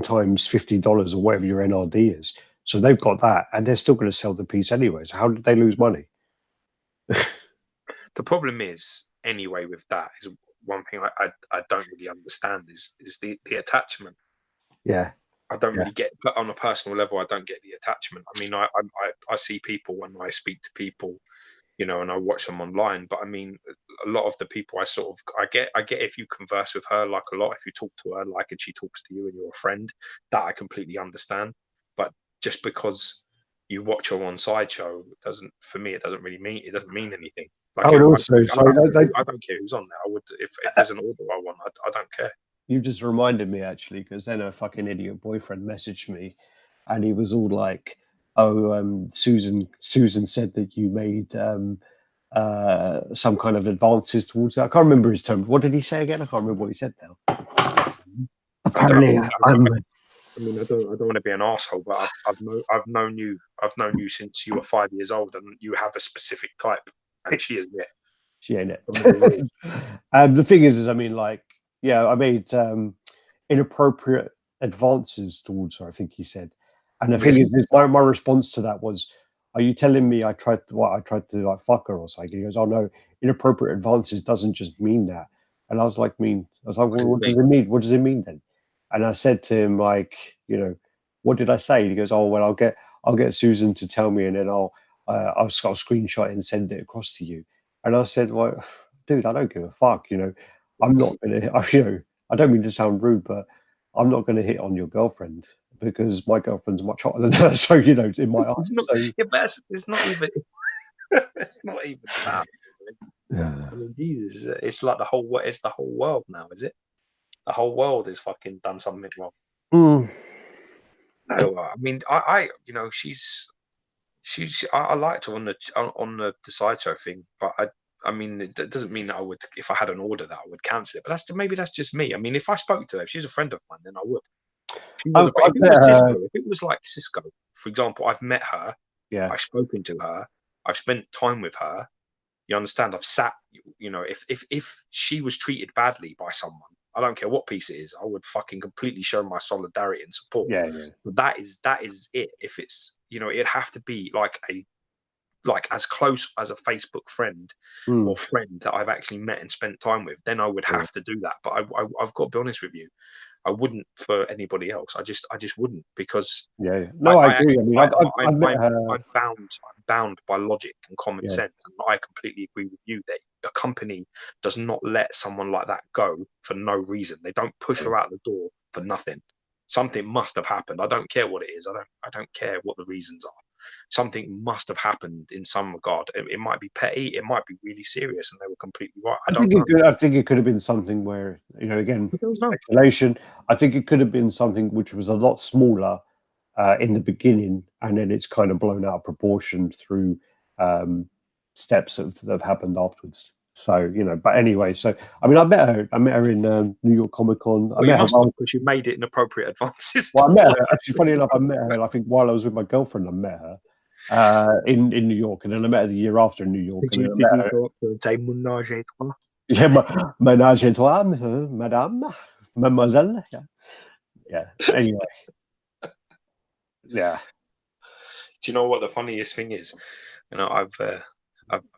times $50 or whatever your NRD is. So they've got that, and they're still going to sell the piece anyway. So how did they lose money? The problem is, anyway, with that is one thing I don't really understand is the attachment. Yeah. I don't really get, but on a personal level, I don't get the attachment. I mean, I see people when I speak to people, and I watch them online. But I mean, a lot of the people I get if you converse with her like a lot, if you talk to her like and she talks to you and you're a friend, that I completely understand. But just because you watch her on Sideshow doesn't really mean anything. Like, Oh, and also, sorry, I don't care who's on there. I would if there's an order I want, I don't care. you just reminded me actually, because then a fucking idiot boyfriend messaged me, and he was all like, "Oh, Susan said that you made some kind of advances towards that." I can't remember his term. What did he say again? I can't remember what he said now. Apparently, I mean, I don't want to be an asshole, but I've known you since you were 5 years old, and you have a specific type, and she is it. She ain't it. The thing is, I mean, like, yeah, I made inappropriate advances towards her, I think he said. And the thing is my response to that was, "Are you telling me I tried to like fuck her or something?" He goes, "Oh no, inappropriate advances doesn't just mean that." And I was like, well, what does it mean? What does it mean then? And I said to him, like, what did I say? He goes, "Oh well, I'll get Susan to tell me, and then I'll screenshot it and send it across to you." And I said, "Well, dude, I don't give a fuck. I'm not gonna. I don't mean to sound rude, but I'm not going to hit on your girlfriend because my girlfriend's much hotter than her. So in my eyes, yeah, but it's not even. It's not even that. Yeah. I mean, Jesus, it's like it's the whole world now, is it? The whole world has fucking done something wrong. Mm. No, I mean, I I liked her on the Sideshow thing, but I mean, it doesn't mean that I would, if I had an order, that I would cancel it. But maybe that's just me. I mean, if I spoke to her, if she's a friend of mine, then I would. If it was like Cisco, for example, I've met her, I've spoken to her, I've spent time with her. You understand? I've sat. If she was treated badly by someone, I don't care what piece it is, I would fucking completely show my solidarity and support. Yeah. But that is it. If it's, it'd have to be like as close as a Facebook friend or friend that I've actually met and spent time with, then I would have to do that. But I've got to be honest with you, I wouldn't for anybody else. I just wouldn't, because No, I agree. I mean, I'm bound by logic and common sense, and I completely agree with you that a company does not let someone like that go for no reason. They don't push her out the door for nothing. Something must have happened. I don't care what it is. I don't care what the reasons are. Something must have happened in some regard. It might be petty, it might be really serious, and they were completely right. I think it could have been something where, again, speculation. I think it could have been something which was a lot smaller in the beginning, and then it's kind of blown out of proportion through steps that have happened afterwards. So, but anyway, so I mean, I met her in New York Comic Con. I met her because you made it inappropriate advances. Well, I met her, actually, funny enough, I met her, I think, while I was with my girlfriend. I met her in New York, and then I met her the year after in New York. Did you go up to say ménage à trois? Yeah, ménage à trois, madame, mademoiselle. Yeah. Anyway. Yeah. Do you know what the funniest thing is?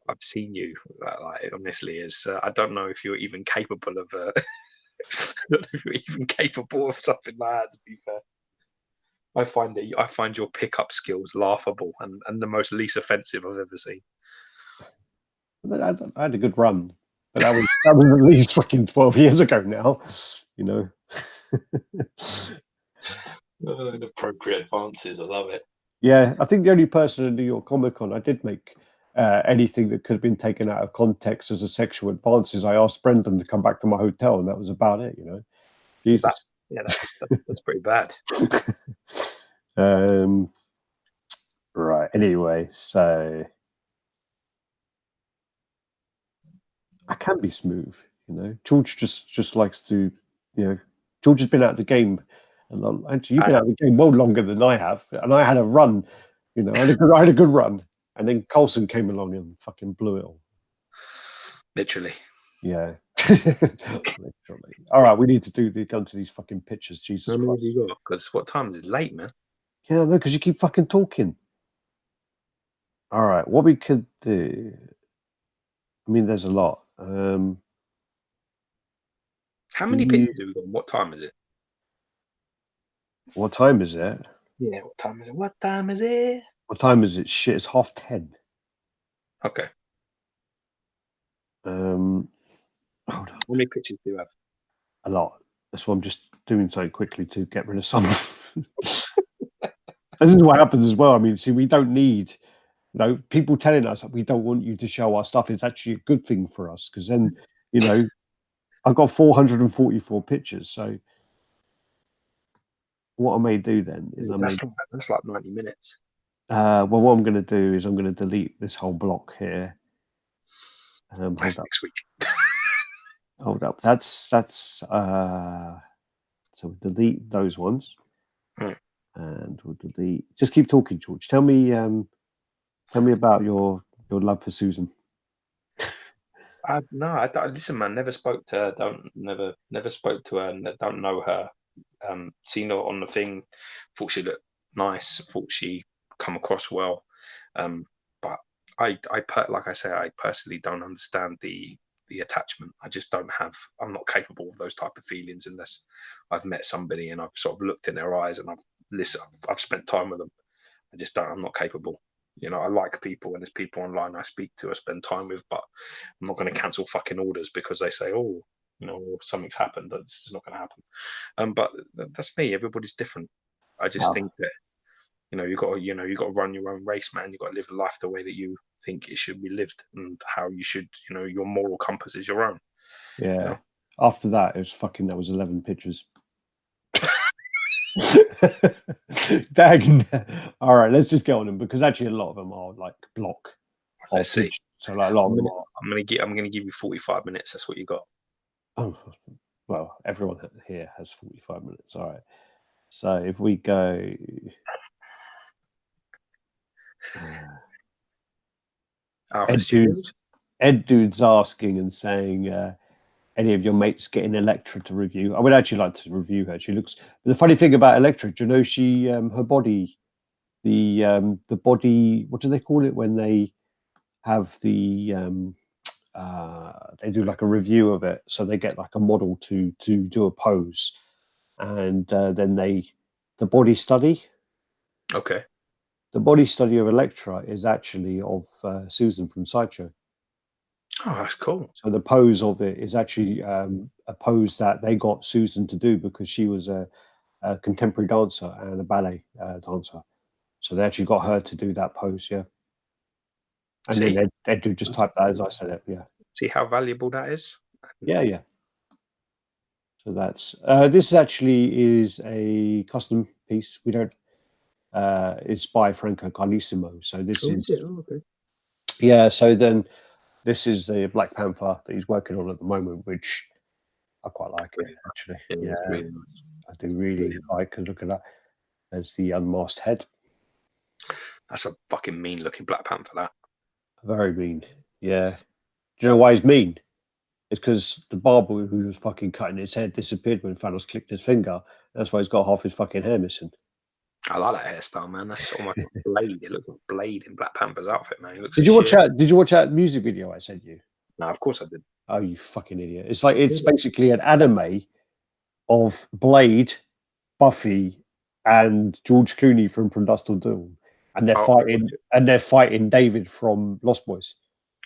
I've seen you. Like, honestly, I don't know if you're even capable of. I don't know if you're even capable of something like that. To be fair, I find your pickup skills laughable and the most least offensive I've ever seen. I had a good run, but that was at least fucking 12 years ago now. Inappropriate advances. I love it. Yeah, I think the only person in New York Comic Con I did make anything that could have been taken out of context as a sexual advance is I asked Brendan to come back to my hotel, and that was about it. Jesus. That's pretty bad. Right. Anyway, so I can be smooth. George just likes to. George has been out of the game. Actually, you've been out of the game well longer than I have, and I had a run. I had a good run, and then Coulson came along and fucking blew it all. Literally. Yeah. Literally. All right, we need to go to these fucking pictures. Jesus Christ! How many have you got? Because what time is it? Late, man. Yeah, no, because you keep fucking talking. All right, what we could do. I mean, there's a lot. How many pictures do we got? What time is it? What time is it? Yeah, what time is it? What time is it? What time is it? Shit, it's 10:30. Okay. Hold on. How many pictures do you have? A lot. That's why I'm just doing so quickly to get rid of some. This is what happens as well. I mean, see, we don't need You know, people telling us that we don't want you to show our stuff is actually a good thing for us, because then, you know, I've got 444 pictures. So what I may do then is that's like 90 minutes. Well, what I'm going to do is I'm going to delete this whole block here. Hold up. Next week. Hold up. That's so we'll delete those ones, and we'll delete. Just keep talking, George. Tell me about your love for Susan. No, I don't, listen, man. Never spoke to her. Never spoke to her. Don't know her. Seen her on the thing. Thought she looked nice. Thought she come across well. But like I say, I personally don't understand the attachment. I just don't have. I'm not capable of those type of feelings unless I've met somebody and I've sort of looked in their eyes and I've listened. I've spent time with them. I just don't. I'm not capable. You know, I like people, and there's people online I speak to, I spend time with, but I'm not going to cancel fucking orders because they say, oh, you know, something's happened. That's not going to happen. But that's me. Everybody's different. I just think that, you know, you got to run your own race, man. You got to live life the way that you think it should be lived, and how you should, you know, your moral compass is your own. Yeah. You know? After that, that was 11 pictures. Dang. All right, let's just get on them, because actually a lot of them are like block. Let's see. So like a lot of them are. I'm gonna give you 45 minutes. That's what you got. Oh, well, everyone here has 45 minutes. All right. So if we go, Ed Dude's asking and saying, any of your mates getting Electra to review? I would actually like to review her. She looks. The funny thing about Electra, do you know, she her body, the body. What do they call it when they have the they do like a review of it? So they get like a model to do a pose, and then the body study. Okay. The body study of Electra is actually of Susan from Sideshow. Oh, that's cool. So the pose of it is actually a pose that they got Susan to do because she was a contemporary dancer and a ballet dancer. So they actually got her to do that pose, yeah. And then Ed just type that as I said it, yeah. See how valuable that is? Yeah, yeah. So that's this actually is a custom piece. We don't. It's by Franco Carlissimo. So this is. Okay. Yeah. So then. This is the Black Panther that he's working on at the moment, which I quite like it, actually. Yeah, really nice. I do really like a look at that. There's the unmasked head. That's a fucking mean-looking Black Panther, that. Very mean, yeah. Do you know why he's mean? It's because the barber who was fucking cutting his head disappeared when Thanos clicked his finger. That's why he's got half his fucking hair missing. I like that hairstyle, man. That's almost like Blade. It looks like Blade in Black Panther's outfit, man. Did you watch that music video I sent you? No, of course I did. Oh, you fucking idiot! It's basically an anime of Blade, Buffy, and George Clooney from Dusk Till Dawn, and they're fighting David from Lost Boys.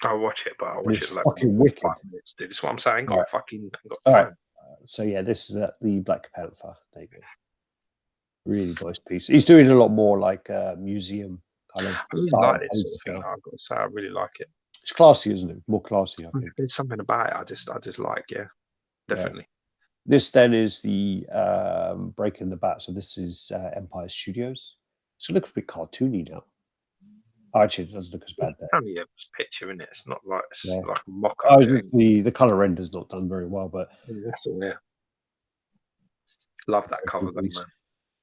I'll watch it, but I'll watch it like fucking wicked. 5 minutes, dude. That's what I'm saying. Got time. All right. So yeah, this is the Black Panther. There you go. Really nice piece. He's doing a lot more like museum kind of stuff. Like this sort of thing. I've got to say, I really like it. It's classy, isn't it? More classy, I think. There's something about it. I just like, definitely. Yeah. This then is the Breaking the Bat. So this is Empire Studios. It's looks a bit cartoony now. Actually, it doesn't look as bad there. It's only a picture, in it. It's not like like a mock up. The color render's not done very well, but that's all. Yeah, love that cover, though, man.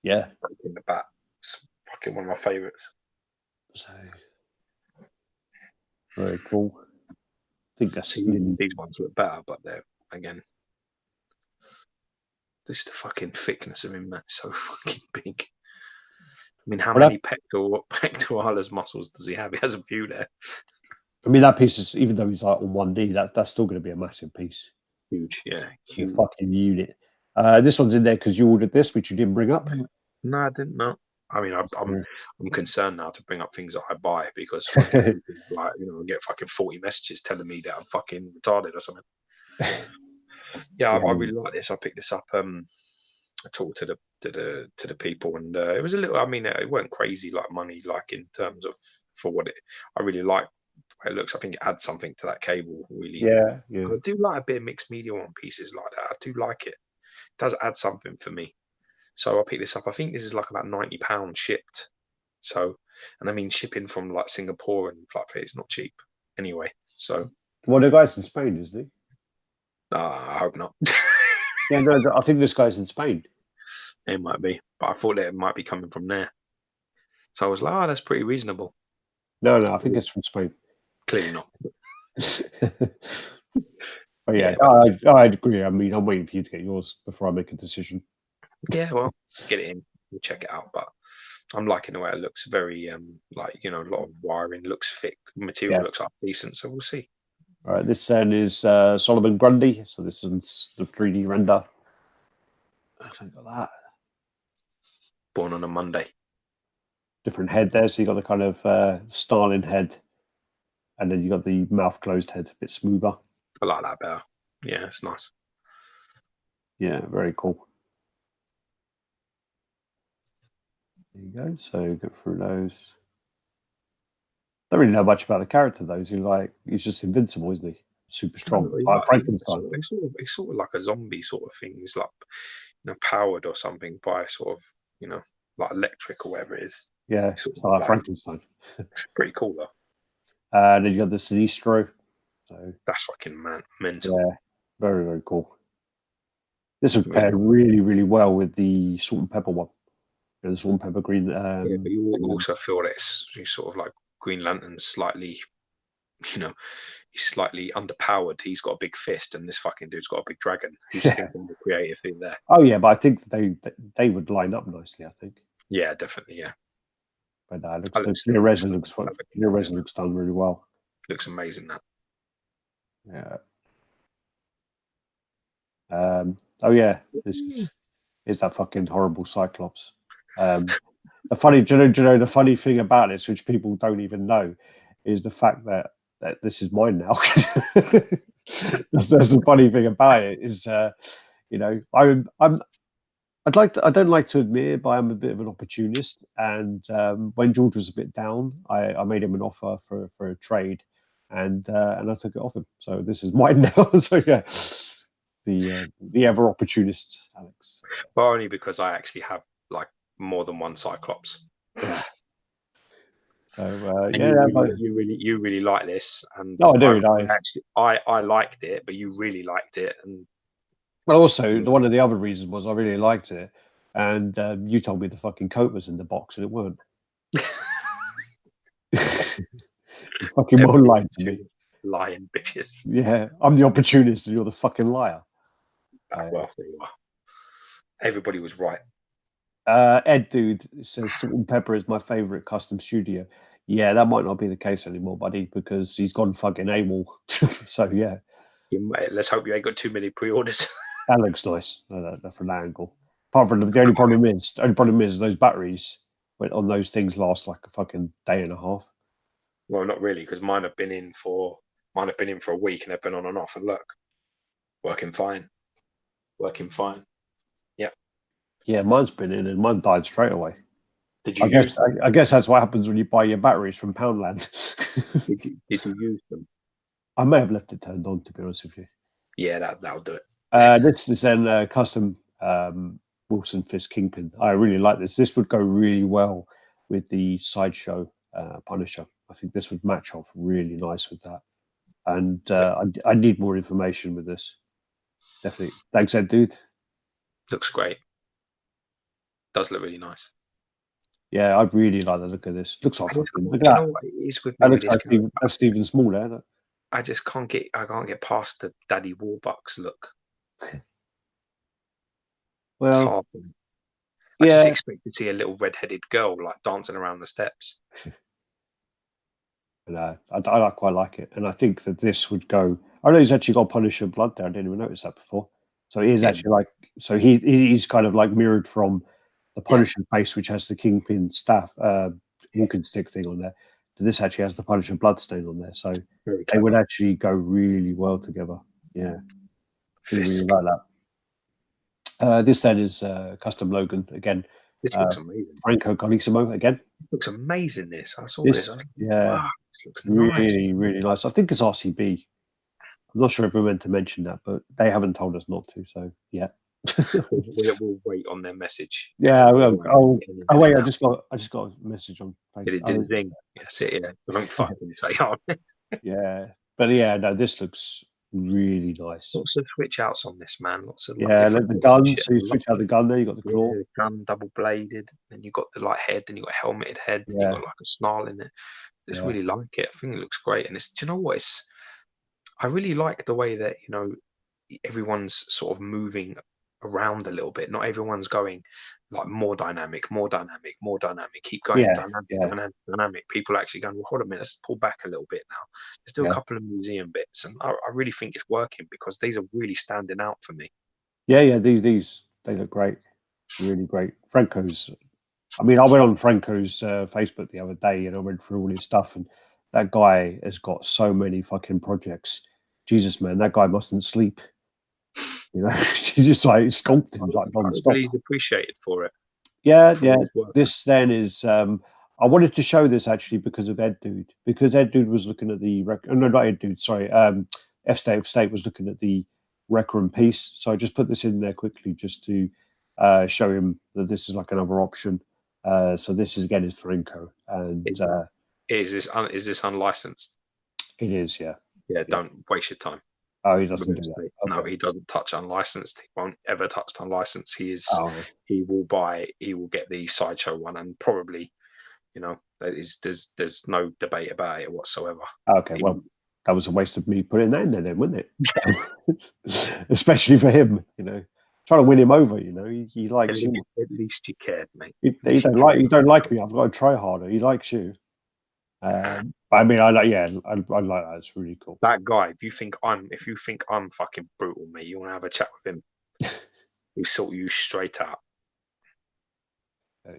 Yeah, Breaking the Bat. It's fucking one of my favorites. So very cool. I think that's these ones look better, but they're again. Just the fucking thickness of him, man. So fucking big. I mean, how many pectoralis muscles does he have? He has a few there. I mean, that piece is, even though he's like on 1D, that's still going to be a massive piece. Huge, yeah. Huge. A fucking unit. This one's in there because you ordered this, which you didn't bring up. No, I didn't know. I mean, I'm concerned now to bring up things that I buy because fucking, like, you know, I get fucking 40 messages telling me that I'm fucking retarded or something. Yeah, I really like this. I picked this up talked to the people, and it was a little. I mean, it weren't crazy like money, like in terms of for what it. I really like the way it looks. I think it adds something to that cable. Really, Yeah. I do like a bit of mixed media on pieces like that. I do like it. It does add something for me. So I picked this up. I think this is like about £90 shipped. So, and I mean shipping from like Singapore and flight fare is not cheap anyway. So, Well, the guy's in Spain, isn't he? I hope not. Yeah, no, I think this guy's in Spain. It might be, but I thought that it might be coming from there. So I was like, oh, that's pretty reasonable. No, I think it's from Spain. Clearly not. But yeah, I'd agree. I mean, I'm waiting for you to get yours before I make a decision. Yeah, well, get it in. We'll check it out. But I'm liking the way it looks. Very, like, a lot of wiring. Looks thick. Material looks up decent. So we'll see. All right, this then is Solomon Grundy. So this is the 3D render. I think got that. Born on a Monday. Different head there. So you got the kind of Stalin head, and then you got the mouth closed head, a bit smoother. I like that better. Yeah, it's nice. Yeah, very cool. There you go. So go through those. Don't really know much about the character though. He's just invincible, isn't he? Super strong, like Frankenstein. It's sort of like a zombie sort of thing. He's like, powered or something by sort of, like electric or whatever it is. Yeah, it's like Frankenstein. Pretty cool though. And then you got the Sinistro. So that's fucking mental. Yeah, very, very cool. This would pair really, really well with the salt and pepper one. The salt and pepper green. Yeah, but you also feel that it's sort of like Green Lantern's slightly, he's slightly underpowered. He's got a big fist, and this fucking dude's got a big dragon. Who's thinking the creative thing there? Oh yeah, but I think they would line up nicely. I think. Yeah, definitely. Yeah. But the clear resin looks done really well. Looks amazing. That. Yeah. Oh yeah, this is that fucking horrible Cyclops. The funny, do you know the funny thing about this, which people don't even know, is the fact that this is mine now. That's the funny thing about it is, I don't like to admit, but I'm a bit of an opportunist. And when George was a bit down, I made him an offer for a trade, and I took it off him. So this is mine now. So yeah, the ever opportunist Alex. Well, only because I actually have like more than one Cyclops. Yeah. So you really like this, and no, I do. I liked it, but you really liked it, and well, also one of the other reasons was I really liked it, and you told me the fucking coat was in the box, and it weren't. You fucking well lied to me, lying bitches. Yeah, I'm the opportunist, and you're the fucking liar. Well, there you are. Everybody was right. Ed Dude says Salt and Pepper is my favorite custom studio. Yeah, that might not be the case anymore, buddy, because he's gone fucking AWOL. So yeah, let's hope you ain't got too many pre-orders. That looks nice from that angle. Apart from the only problem is those batteries on those things last like a fucking day and a half. Well, not really, because mine have been in for a week, and they've been on and off, and look, working fine. Yeah, mine's been in, and mine died straight away. Did you I guess that's what happens when you buy your batteries from Poundland. Did you use them? I may have left it turned on, to be honest with you. Yeah, that'll do it. This is then custom Wilson Fisk Kingpin. I really like this. This would go really well with the Sideshow Punisher. I think this would match off really nice with that. And I need more information with this. Definitely. Thanks, Ed Dude. Looks great. Does look really nice. Yeah, I really like the look of this. Looks like fucking. Look at that. That looks like that's Stephen Small there. I just can't get past the Daddy Warbucks look. Well, it's hard. I just expect to see a little red-headed girl like dancing around the steps. No, I quite like it, and I think that this would go. I know he's actually got Punisher blood there. I didn't even notice that before. So he is actually like. So he's kind of like mirrored from the Punisher base, which has the Kingpin staff, walking stick thing on there. This actually has the Punisher bloodstain on there, so they would actually go really well together. Yeah, really like This then is Custom Logan again. This looks amazing. Franco Colissimo again. It looks amazing. This I saw This, this. I was like, yeah, wow, this looks nice. really nice. I think it's RCB. I'm not sure if we meant to mention that, but they haven't told us not to. So yeah. We'll wait on their message. Yeah. Oh wait, now. I just got a message on Facebook. Did it didn't zing? That's it. Yeah. Don't fucking say on. Yeah, but yeah, no, this looks really nice. Lots of switch outs on this, man. Lots of Yeah, like the gun. So you switch out the gun there. You got the claw. Yeah, gun double bladed, and you got the like head, and you got helmeted head, and you got like a snarl in it. I just really like it. I think it looks great, and it's. Do you know what? I really like the way that everyone's sort of moving around a little bit. Not everyone's going like more dynamic. Keep going dynamic. People are actually going, well, hold a minute, let's pull back a little bit now. Let's do a couple of museum bits, and I really think it's working because these are really standing out for me. Yeah. These they look great, really great. Franco's. I mean, I went on Franco's Facebook the other day and I went through all his stuff, and that guy has got so many fucking projects. Jesus, man, that guy mustn't sleep. He's just like sculpting like non-stop. He's appreciated for it. Yeah. This then is. I wanted to show this actually because of Ed Dude, because Ed Dude was looking at the no, not Ed Dude. Sorry, F State was looking at the Requiem piece. So I just put this in there quickly just to show him that this is like another option. So this is again is Franco, and is this unlicensed? It is, yeah. Yeah, don't waste your time. Oh, he doesn't do that. Okay. No, he doesn't touch unlicensed. He won't ever touch unlicensed. He will get the Sideshow one, and probably, there's no debate about it whatsoever. Okay, well, that was a waste of me putting that in there then, wasn't it? Especially for him, trying to win him over. He likes you. At least you cared, mate. You don't like me. I've got to try harder. He likes you. I mean, I like that. It's really cool. That guy. If you think I'm fucking brutal, mate, you want to have a chat with him? He'll sort you straight out.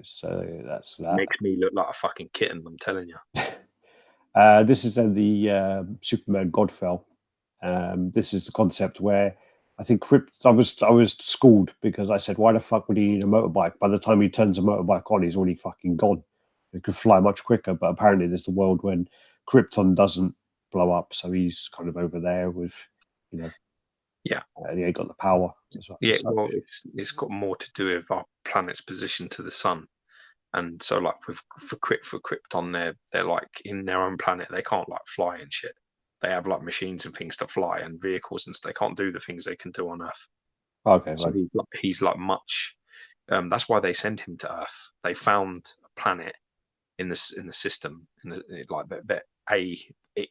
So that's that. Makes me look like a fucking kitten. I'm telling you. This is then the Superman Godfell. This is the concept where I think I was schooled because I said, why the fuck would he need a motorbike? By the time he turns a motorbike on, he's already fucking gone. It could fly much quicker, but apparently there's the world when Krypton doesn't blow up, so he's kind of over there with, yeah, he ain't got the power. Yeah, well, it's got more to do with our planet's position to the sun, and so like for Krypton, they're like in their own planet, they can't like fly and shit. They have like machines and things to fly and vehicles, and they can't do the things they can do on Earth. Okay, so he's like much. That's why they sent him to Earth. They found a planet in the system, that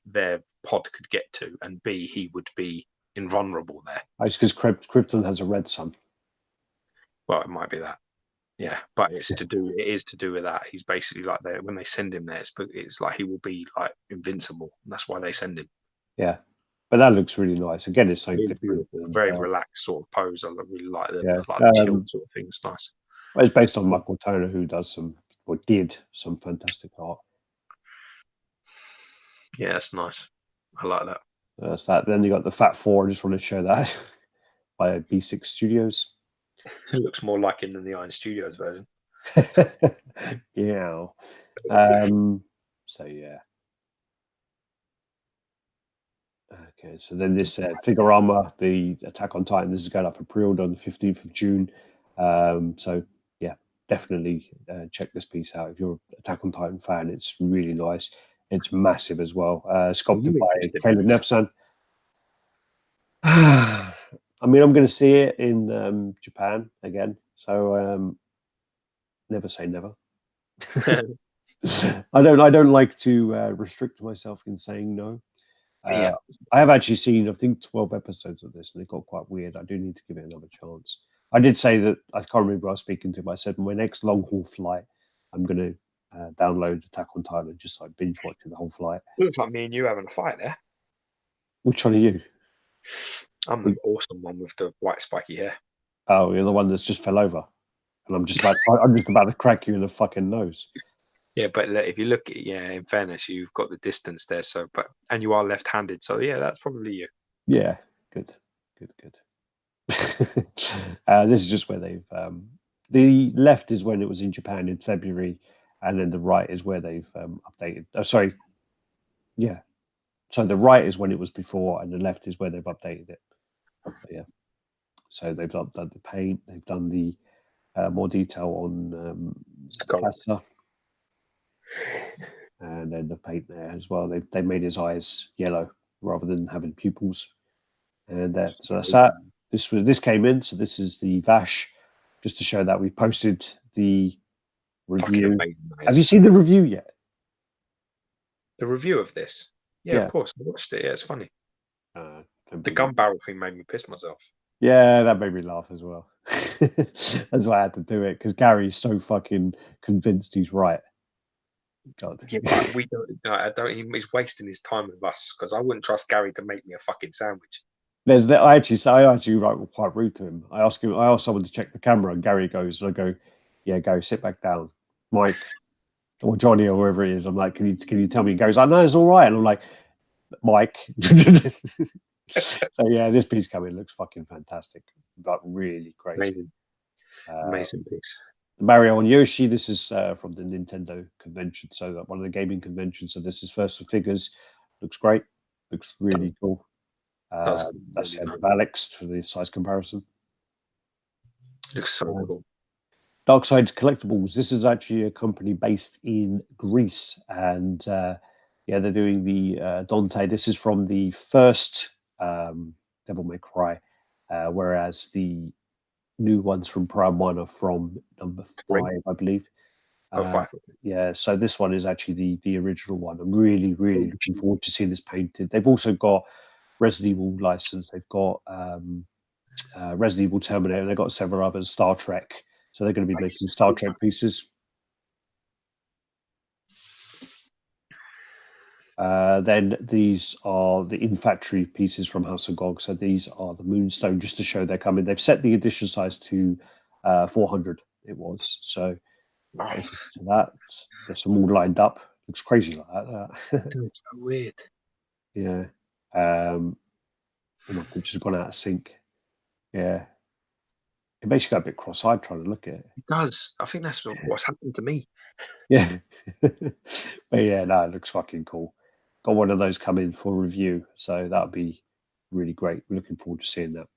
their pod could get to, and B, he would be invulnerable there. It's because Krypton has a red sun. Well, it might be that. Yeah, but it is to do with that. He's basically like when they send him there, it's like he will be like invincible. And that's why they send him. Yeah, but that looks really nice. Again, it's so different. Very relaxed sort of pose. I really like the sort of thing. It's nice. It's based on Michael Turner, who did some fantastic art. Yeah, it's nice. I like that. That's that. Then you got the Fat Four. I just want to show that by B6 Studios. It looks more like him than the Iron Studios version. Yeah. So yeah. Okay, so then this Figurama, the Attack on Titan, this is going up for pre-order on the 15th of June. So yeah, definitely check this piece out if you're an Attack on Titan fan. It's really nice. It's massive as well. Sculpted by Caleb Nefsan. I mean, I'm going to see it in Japan again, so never say never. I don't like to restrict myself in saying no. I have actually seen, I think, 12 episodes of this, and it got quite weird. I do need to give it another chance. I did say that, I can't remember who I was speaking to, but I said my next long-haul flight, I'm going to download Attack on Titan and just like binge watching the whole flight. Looks like me and you having a fight there. Which one are you? I'm the awesome one with the white spiky hair. Oh, you're the one that's just fell over, and I'm just about to crack you in the fucking nose. Yeah, but if you look at in fairness, you've got the distance there. So, and you are left-handed, so yeah, that's probably you. Yeah, good. This is just where they've. The left is when it was in Japan in February, and then the right is where they've updated. Oh, sorry. Yeah. So the right is when it was before, and the left is where they've updated it. But yeah. So they've done the paint. They've done the more detail on the casa, and then the paint there as well. They made his eyes yellow rather than having pupils. And so that's that. This came in. So this is the Vash, just to show that we posted the review. Have you seen the review yet? The review of this? Yeah, of course. I watched it. Yeah, it's funny. The gun barrel thing made me piss myself. Yeah, that made me laugh as well. That's why I had to do it, because Gary's so fucking convinced he's right. God. Yeah, but we don't. He's wasting his time with us, because I wouldn't trust Gary to make me a fucking sandwich. I actually write quite rude to him. I asked someone to check the camera, and Gary goes, and I go, "Yeah, Gary, sit back down, Mike or Johnny or whoever it is." I'm like, "Can you tell me?" He goes, "I know it's all right," and I'm like, "Mike." So yeah, this piece coming looks fucking fantastic, but really great. Amazing piece. Mario and Yoshi. This is from the Nintendo convention, so one of the gaming conventions. So this is first for figures. Looks great. Looks really cool. That's really Alex for the size comparison. Looks so cool. Darkside Collectibles. This is actually a company based in Greece, and yeah, they're doing the Dante. This is from the first Devil May Cry, whereas the new ones from Prime 1 are from number 5, I believe. 5. Yeah, so this one is actually the original one. I'm really looking forward to seeing this painted. They've also got Resident Evil license. They've got Resident Evil Terminator. They've got several others, Star Trek. So they're going to be making Star Trek pieces. Then these are the in-factory pieces from House of GOG. So these are the Moonstone, just to show they're coming. They've set the edition size to 400. It was. So to that, there's some all lined up. Looks crazy like that. It's so weird. Yeah. My picture's just gone out of sync. Yeah. It makes you go a bit cross-eyed trying to look at it. It does. I think that's what's happened to me. Yeah. But yeah, no, it looks fucking cool. Got one of those coming for review, so that'll be really great. We're looking forward to seeing that.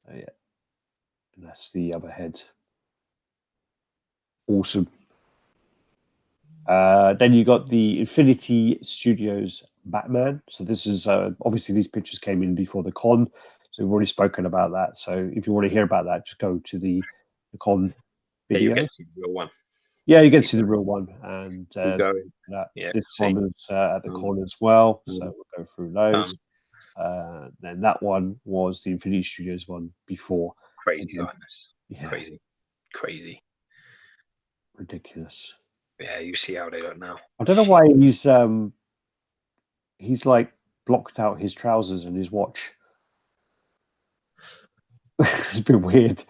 Yeah. And that's the other head. Awesome. Then you got the Infinity Studios Batman. So this is obviously these pictures came in before the con, so we've already spoken about that. So if you want to hear about that, just go to the con video. Yeah, you get to see the real one. Yeah, you get to see the real one, and this one is at the con as well. So we'll go through those. Then that one was the Infinity Studios one before. Crazy, yeah. Crazy, ridiculous. Yeah, you see how they look now. I don't know why he's like blocked out his trousers and his watch. It's a bit weird.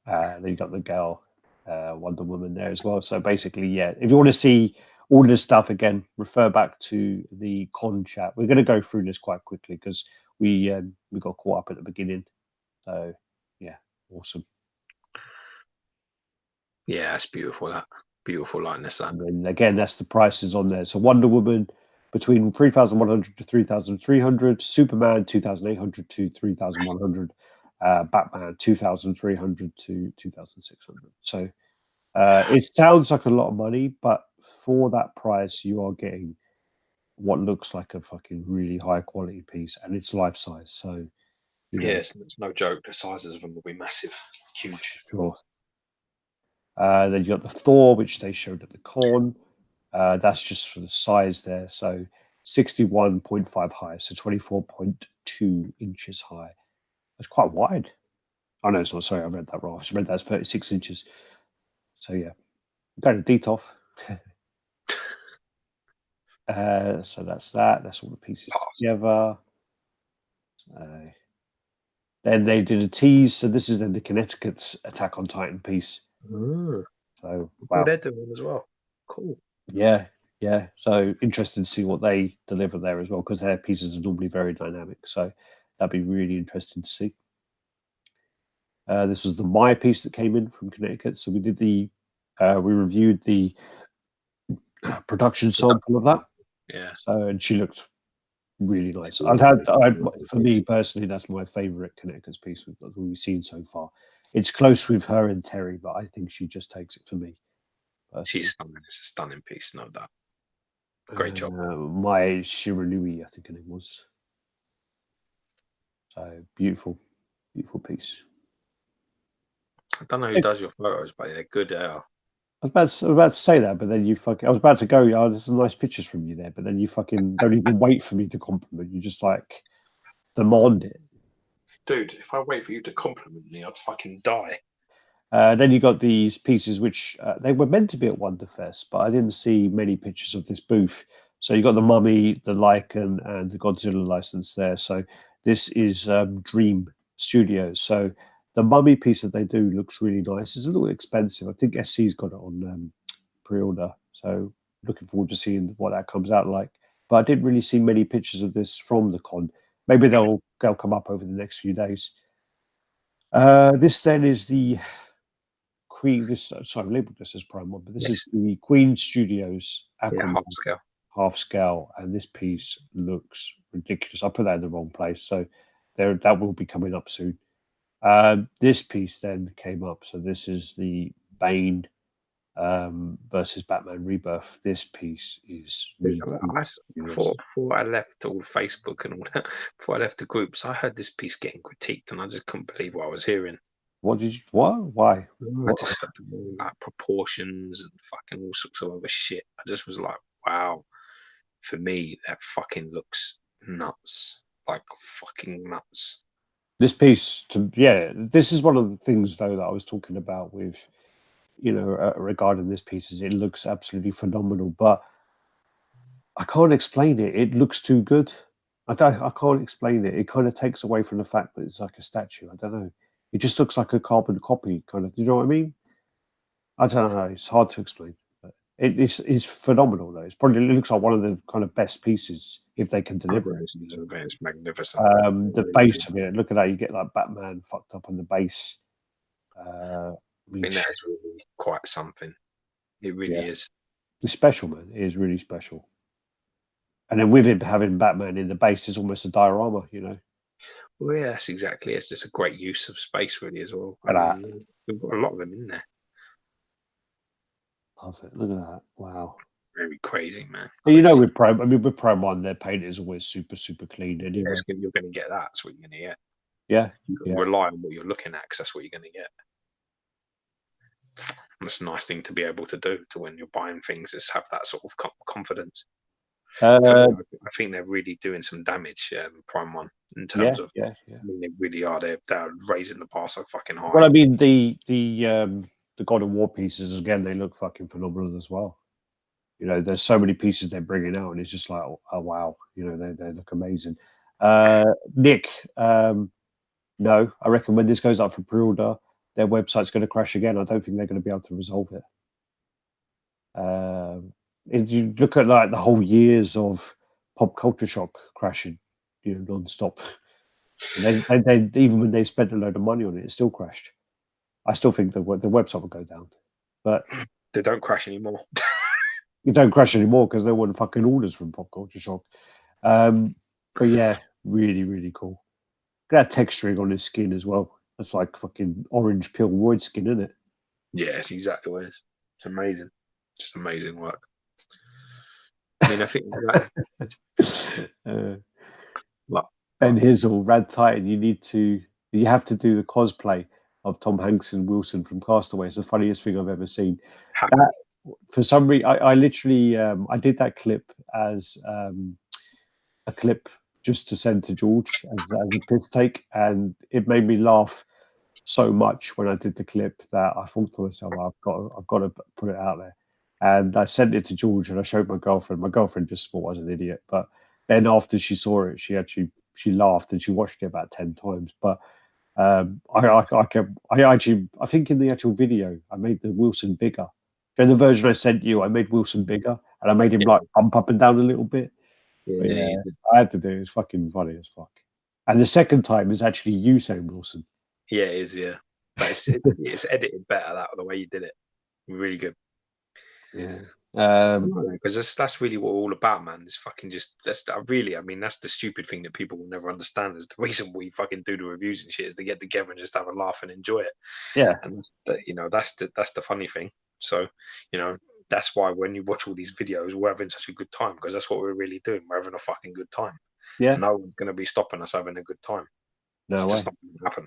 Then you got the girl, Wonder Woman there as well. So basically, yeah, if you want to see all of this stuff again, refer back to the con chat. We're going to go through this quite quickly because we got caught up at the beginning. So yeah, awesome. Yeah, it's beautiful. That beautiful likeness. That. And then again, that's the prices on there. So Wonder Woman between 3,100 to 3,300, Superman 2,800 to 3,100. Batman 2,300 to 2,600. So it sounds like a lot of money, but for that price, you are getting what looks like a fucking really high quality piece, and it's life size. So yes, it's no joke. The sizes of them will be massive, huge. Sure. Then you got the Thor, which they showed at the con. That's just for the size there. So 61.5 high, so 24.2 inches high. It's quite wide. Oh, no, it's not. Sorry, I read that wrong. I read that as 36 inches. So, yeah. Going to Detolf. So that's that. That's all the pieces together. Then they did a tease. So this is then the Connecticut's Attack on Titan piece. So, wow. They're doing as well. Cool. Yeah. So interesting to see what they deliver there as well, because their pieces are normally very dynamic. So that'd be really interesting to see. This was the Maya piece that came in from Connecticut. So we did we reviewed the production sample of that. Yeah. So, and she looked really nice. For me personally, that's my favorite Connecticut's piece we've seen so far. It's close with her and Terry, but I think she just takes it for me. She's stunning. It's a stunning piece, no doubt. Great job. My Shiranui, I think her name was. So beautiful piece. I don't know who does your photos, but they're good. I was about to say that, but then I was about to go, oh, there's some nice pictures from you there, but then you fucking don't even wait for me to compliment. You just like demand it. Dude, if I wait for you to compliment me, I'd fucking die. Then you got these pieces, which they were meant to be at Wonderfest, but I didn't see many pictures of this booth. So you got the Mummy, the Lycan, and the Godzilla license there. So this is Dream Studios. So the Mummy piece that they do looks really nice. It's a little expensive. I think SC's got it on pre-order. So looking forward to seeing what that comes out like. But I didn't really see many pictures of this from the con. Maybe they'll come up over the next few days. This then is the Queen. I've labeled this as Prime 1, but this is the Queen Studios half scale, and this piece looks ridiculous. I put that in the wrong place, so that will be coming up soon. This piece then came up, so this is the Bane versus Batman Rebirth. This piece is really before I left all Facebook and all that, before I left the groups, I heard this piece getting critiqued, and I just couldn't believe what I was hearing. What? Why? Just like proportions and fucking all sorts of other shit. I just was like, wow. For me, that fucking looks nuts. Like fucking nuts. This piece, this is one of the things though that I was talking about with, regarding this piece, is it looks absolutely phenomenal, but I can't explain it. It looks too good. I can't explain it. It kind of takes away from the fact that it's like a statue. I don't know. It just looks like a carbon copy, kind of. Do you know what I mean? I don't know. It's hard to explain. But it's phenomenal, though. It looks like one of the kind of best pieces if they can deliver it. It's magnificent. The base of it. Look at that. You get like Batman fucked up on the base. I mean, that's really quite something. It really is. It's special, man. It is really special. And then with it having Batman in the base is almost a diorama, Well, yeah, that's exactly. It's just a great use of space, really, as well. We've got a lot of them in there. Love it. Look at that. Wow. Very crazy, man. Crazy. With Prime 1, their paint is always super, super clean anyway. You're going to get that. That's what you're going to get. Yeah. You can rely on what you're looking at because that's what you're going to get. That's a nice thing to be able to do to when you're buying things, is have that sort of confidence. I think they're really doing some damage, Prime 1, in terms of. I mean, they really are. They're raising the bar so fucking high. Well, I mean, the God of War pieces, again, they look fucking phenomenal as well. There's so many pieces they're bringing out, and it's just like, oh wow, they look amazing. Nick, no, I reckon when this goes up for pre-order, their website's going to crash again. I don't think they're going to be able to resolve it. If you look at like the whole years of Pop Culture Shock crashing, non-stop, and they even when they spent a load of money on it, it still crashed. I still think the website will go down, but they don't crash anymore. You don't crash anymore because no one fucking orders from Pop Culture Shock. But yeah, really, really cool. Got that texturing on his skin as well. That's like fucking orange pill roid skin, isn't it? Yeah, it's exactly what it is. It's amazing. Just amazing work. I mean, I think Ben Hizzle, RaddTitan, you have to do the cosplay of Tom Hanks and Wilson from Castaway. It's the funniest thing I've ever seen. For some reason, I literally I did that clip as a clip just to send to George as a piss take, and it made me laugh so much when I did the clip that I thought to myself, I've got to put it out there. And I sent it to George and I showed my girlfriend. My girlfriend just thought I was an idiot, but then after she saw it, she laughed and she watched it about 10 times. But I think in the actual video I made the Wilson bigger. In the version I sent you, I made Wilson bigger and I made him like bump up and down a little bit. Yeah, I had to do it. It's fucking funny as fuck. And the second time is actually you saying Wilson. Yeah, it is. Yeah. but it's edited better the way you did it. Really good. Yeah. Because that's really what we're all about, man. It's fucking I mean, that's the stupid thing that people will never understand. Is the reason we fucking do the reviews and shit is to get together and just have a laugh and enjoy it. Yeah. And that's the funny thing. So, that's why when you watch all these videos, we're having such a good time, because that's what we're really doing. We're having a fucking good time. Yeah. No one's going to be stopping us having a good time. No It's way. just not going to happen.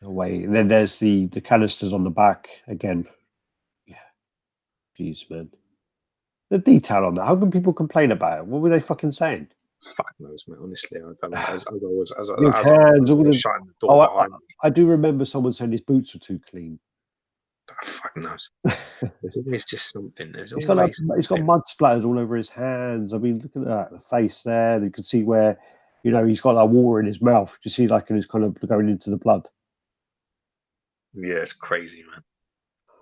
No way. And then there's the canisters on the back again. Yeah. Jeez, man. The detail on that. How can people complain about it? What were they fucking saying? Fuck knows, man. Honestly, I don't know. As I was His hands, all the. shutting the door behind me. I do remember someone saying his boots were too clean. Fuck knows. There's always just something. He's got mud splatters all over his hands. I mean, look at that, the face there. You can see where, he's got that water in his mouth. You see, like, and it's kind of going into the blood. Yeah, it's crazy, man.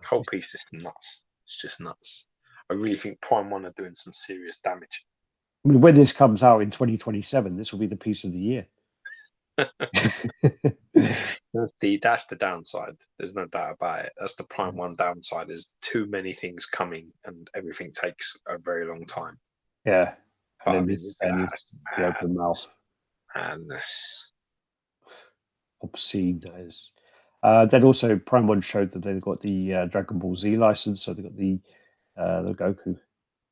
The whole piece is nuts. It's just nuts. I really think Prime 1 are doing some serious damage. I mean, when this comes out in 2027, this will be the piece of the year. That's the downside. There's no doubt about it. That's the Prime 1 downside, is too many things coming and everything takes a very long time. Yeah. But And then the open mouth. And this obscene, that is. Then also Prime 1 showed that they've got the Dragon Ball Z license, so they've got the Goku.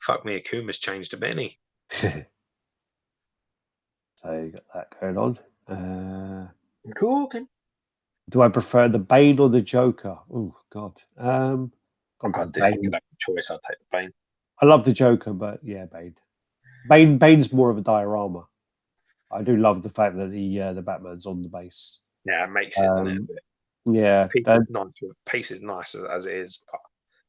Fuck me, Akuma's changed a bit, So you got that going on. Cool. Do I prefer the Bane or the Joker? Oh God. I didn't have a choice. I'll take the Bane. I love the Joker, but yeah, Bane. Bane's more of a diorama. I do love the fact that the Batman's on the base. Yeah, it makes it, doesn't it? Yeah. Piece is nice as it is, but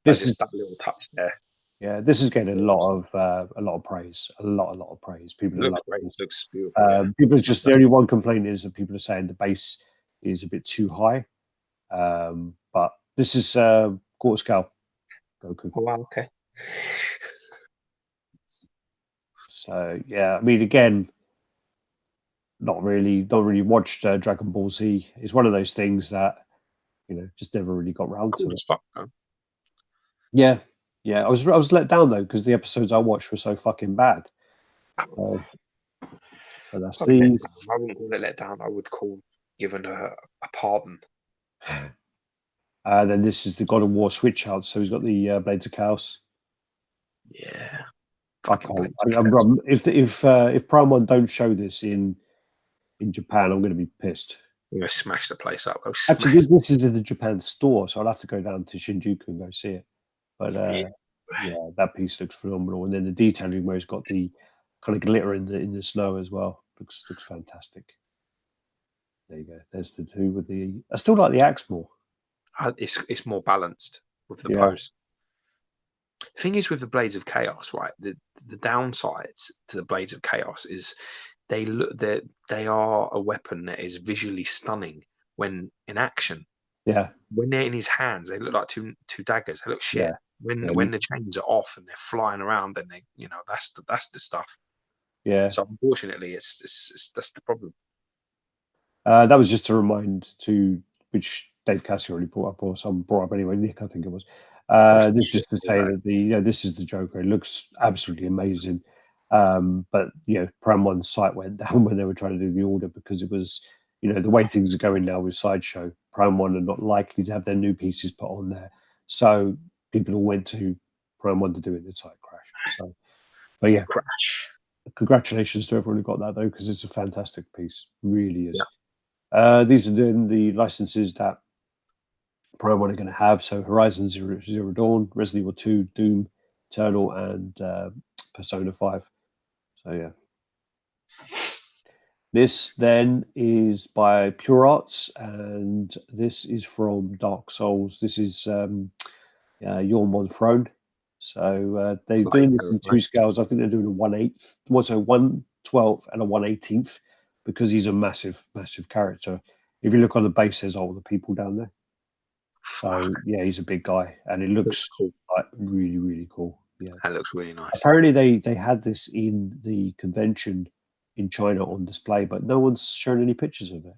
this is that little touch there. Yeah, this is getting a lot of praise. A lot of praise. People looks great. It looks beautiful. People are just, the only one complaint is that people are saying the base is a bit too high. But this is quarter scale Goku. Oh, wow, okay. So yeah, I mean, again, not really watched Dragon Ball Z. It's one of those things that just never really got round to it. Fuck, man. Yeah. I was let down though, because the episodes I watched were so fucking bad. So that's these. I wouldn't call it let down. I would call given a pardon. Then this is the God of War switch out. So he's got the Blades of Chaos. Yeah. If Prime 1 don't show this in Japan, I'm going to be pissed. You're going to smash the place up. Actually, this is in the Japan store, so I'll have to go down to Shinjuku and go see it. But yeah, that piece looks phenomenal. And then the detailing where it's got the kind of glitter in the snow as well looks fantastic. There you go. There's the two with the. I still like the axe more. It's more balanced with the pose. The thing is with the Blades of Chaos, right? The downsides to the Blades of Chaos is they are a weapon that is visually stunning when in action. Yeah. When they're in his hands, they look like two daggers. They look shit. Yeah. When the chains are off and they're flying around, then that's the stuff. Yeah. So unfortunately, it's that's the problem. That was just to remind which Dave Cassie already brought up, or someone brought up anyway. Nick, I think it was. This is just to say that this is the Joker. It looks absolutely amazing. But Prime 1's site went down when they were trying to do the order, because it was the way things are going now with Sideshow. Prime 1 are not likely to have their new pieces put on there, so people all went to Prime 1 to do it. The site crashed. So, but yeah, congratulations to everyone who got that though, because it's a fantastic piece. It really is. Yeah. These are the licenses that Prime 1 are going to have. So Horizon Zero Dawn, Resident Evil 2, Doom Eternal, and Persona 5. So yeah. This then is by Pure Arts, and this is from Dark Souls. This is Yorm on Throne. So they're doing this in two scales. I think they're doing a 1/8, so 1/12 and a 1/18, because he's a massive, massive character. If you look on the base, there's all the people down there. So yeah, he's a big guy, and it looks cool. Like really, really cool. Yeah, that looks really nice. Apparently, they had this in the convention in China on display, but no one's shown any pictures of it.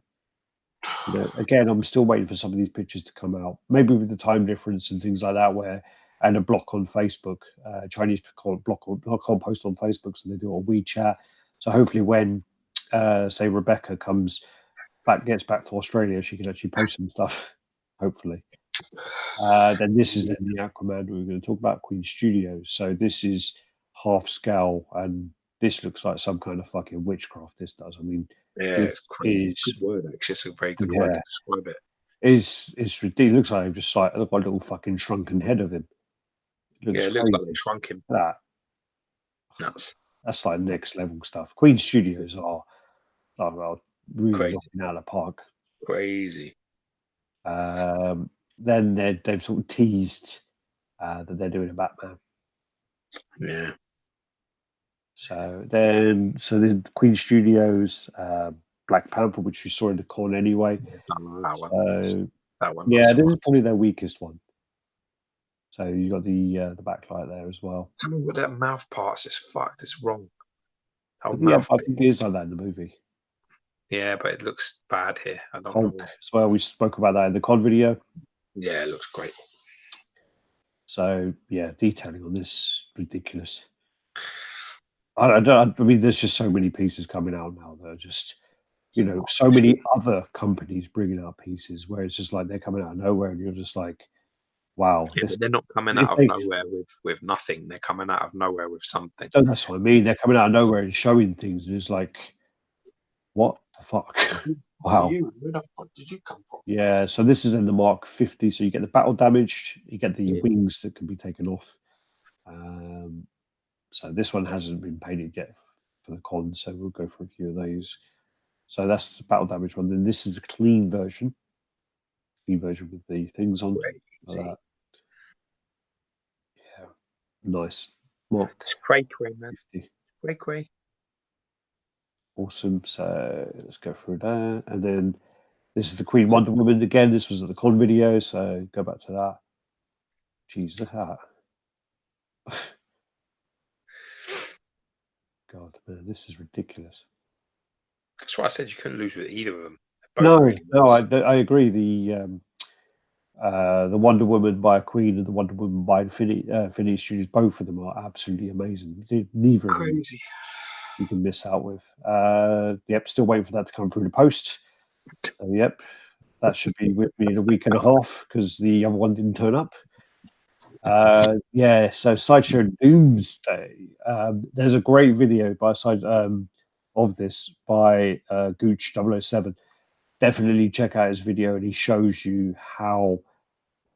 You know, again, I'm still waiting for some of these pictures to come out. Maybe with the time difference and things like that, and a block on Facebook. Chinese call it block on post on Facebook, so they do it on WeChat. So hopefully, when say Rebecca gets back to Australia, she can actually post some stuff. Hopefully, then this is then the Aquaman we're going to talk about, Queen Studios. So this is half scale, and this looks like some kind of fucking witchcraft. This does. I mean, Yeah, this it's crazy. is Good word, actually. It's a very good word to describe it. It's ridiculous. It looks like they've just like look like a little fucking shrunken head of him. It looks It crazy. looks like they shrunk him. Nuts. That's like next level stuff. Queen Studios are really Crazy. knocking out of the park. Crazy. Then they've sort of teased that they're doing a Batman. Yeah. So the Queen Studios, Black Panther, which you saw in the con anyway. That one. Yeah, this is probably their weakest one. So you got the backlight there as well. Tell me what that mouth part's just fucked. It's wrong. I think it is like that in the movie. Yeah, but it looks bad here. I don't Hulk know. as well. We spoke about that in the COD video. Yeah, it looks great. So yeah, detailing on this ridiculous. I mean, there's just so many pieces coming out now that are just, so many other companies bringing out pieces where it's just like they're coming out of nowhere, and you're just like, wow. Yeah, but they're not coming out of nowhere with nothing. They're coming out of nowhere with something. That's what I mean. They're coming out of nowhere and showing things, and it's like, what the fuck? Wow. Where the fuck did you come from? Yeah, so this is in the Mark 50. So you get the battle damage, you get the wings that can be taken off. So this one hasn't been painted yet for the con, so we'll go for a few of those. So that's the battle damage one. Then this is a clean version with the things on. Like that. Yeah, nice. Mark. Cray, man. Cray. Awesome. So let's go through that, and then this is the Queen Wonder Woman again. This was at the con video, so go back to that. Jeez, look at that. God, man, this is ridiculous. That's why I said you couldn't lose with either of them. No, I agree. The Wonder Woman by Queen and the Wonder Woman by Infinity Studios, both of them are absolutely amazing. Neither of them you can miss out with. Yep, still waiting for that to come through the post. So, yep, that should be with me in a week and a half because the other one didn't turn up. Yeah, so Sideshow Doomsday. There's a great video of this by Gooch 007. Definitely check out his video, and he shows you how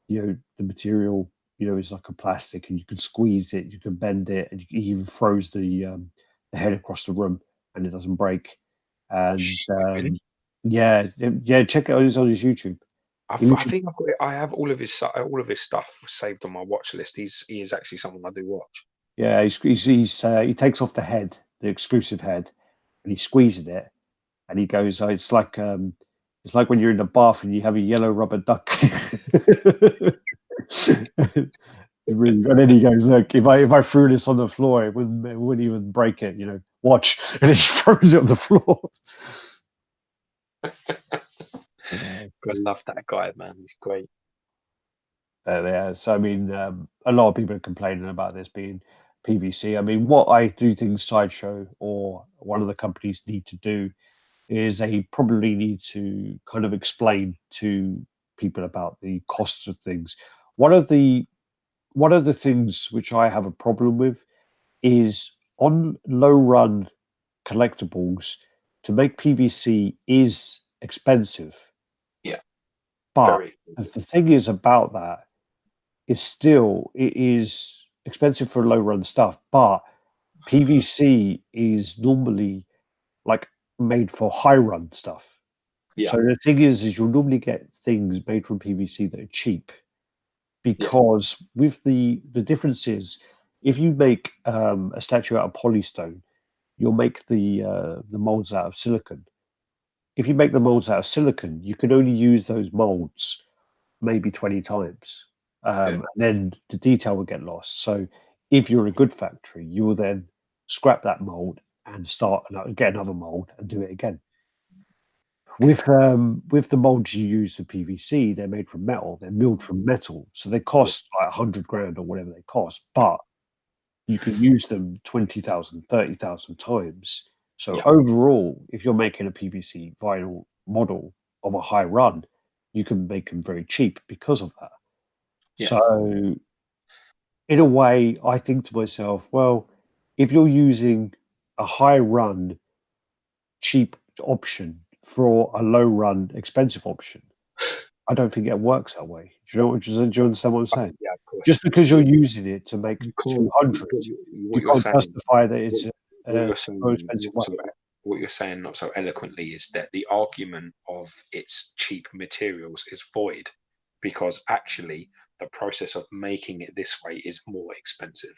the material is like a plastic, and you can squeeze it, you can bend it, and he even throws the head across the room, and it doesn't break. And yeah, check it out. It's on his YouTube. I think I have all of his stuff saved on my watch list. He is actually someone I do watch. Yeah, he takes off the head, the exclusive head, and he squeezes it, and he goes, it's like when you're in the bath and you have a yellow rubber duck. And then he goes, look, if I threw this on the floor, it wouldn't even break it. Watch, and he throws it on the floor. I love that guy, man. He's great. Yeah, so I mean, a lot of people are complaining about this being PVC. I mean, what I do think Sideshow or one of the companies need to do is they probably need to kind of explain to people about the costs of things. One of the things which I have a problem with is on low run collectibles, to make PVC is expensive. Yeah. But the thing is about that is it is expensive for low run stuff, but PVC is normally like made for high run stuff. Yeah. So the thing is you'll normally get things made from PVC that are cheap, because with the difference is, if you make a statue out of polystone, you'll make the molds out of silicon. If you make the molds out of silicon, you can only use those molds maybe 20 times. And then the detail will get lost. So if you're a good factory, you will then scrap that mold and get another mold and do it again. with the molds you use for PVC, they're made from metal. They're milled from metal, so they cost like 100 grand or whatever they cost. But you can use them 20,000, 30,000 times. So Yeah. overall, if you're making a PVC vinyl model of a high run, you can make them very cheap because of that. Yeah. So in a way, I think to myself, well, if you're using a high run cheap option for a low run expensive option, I don't think it works that way. Do you understand what I'm saying? Yeah, of course. Just because you're using it to make You can't- 200, what you you're can't saying, justify that it's what a you're saying, more expensive way. what you're saying not so eloquently is that the argument of its cheap materials is void, because actually the process of making it this way is more expensive.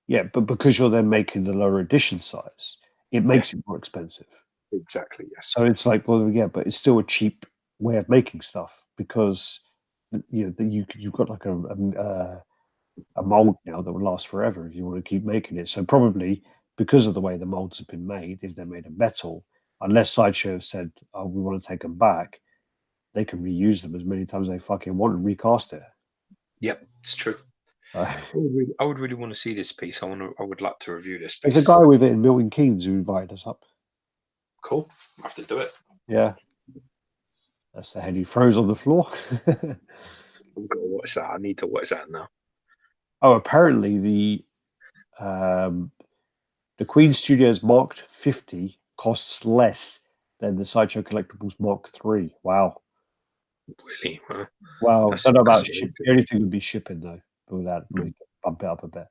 Yeah, but because you're then making the lower edition size, it makes it more expensive. Exactly. Yes. So it's like, well, yeah, but it's still a cheap way of making stuff because you've got like a mold now that will last forever if you want to keep making it. So probably because of the way the molds have been made, if they're made of metal, unless Sideshow have said, "Oh, we want to take them back," they can reuse them as many times as they fucking want and recast it. Yep, it's true. I would really want to see this piece. I would like to review this piece. There's a guy with it in Milton Keynes who invited us up. Cool. I have to do it. Yeah. That's the head he throws on the floor. I've got to watch that. I need to watch that now. Oh, apparently the Queen Studios Mark 50 costs less than the Sideshow Collectibles Mark 3. Wow. Really? Wow. I don't know about that's shipping. The only thing would be shipping, though. With that, we bump it up a bit.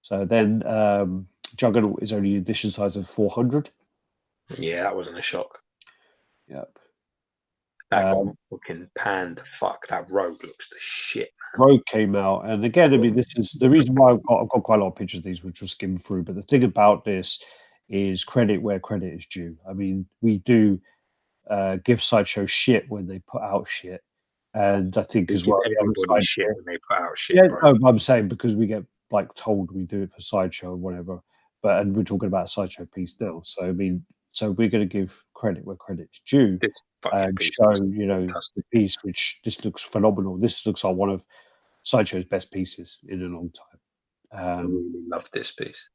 So then Juggernaut is only edition size of 400. Yeah, that wasn't a shock. Yep. That got fucking panned. Fuck, that Rogue looks the shit, man. Rogue came out, and again, I mean, this is the reason why I've got quite a lot of pictures of these, which we'll skim through. But the thing about this is credit where credit is due. I mean, we do give Sideshow shit when they put out shit, and I think as well, everybody shit when they put out shit. Yeah, bro. no, I'm saying because we get like told we do it for Sideshow or whatever, and we're talking about a Sideshow piece now. So I mean, so we're going to give credit where credit's due and show the piece, which this looks phenomenal. This looks like one of Sideshow's best pieces in a long time. I really love this piece.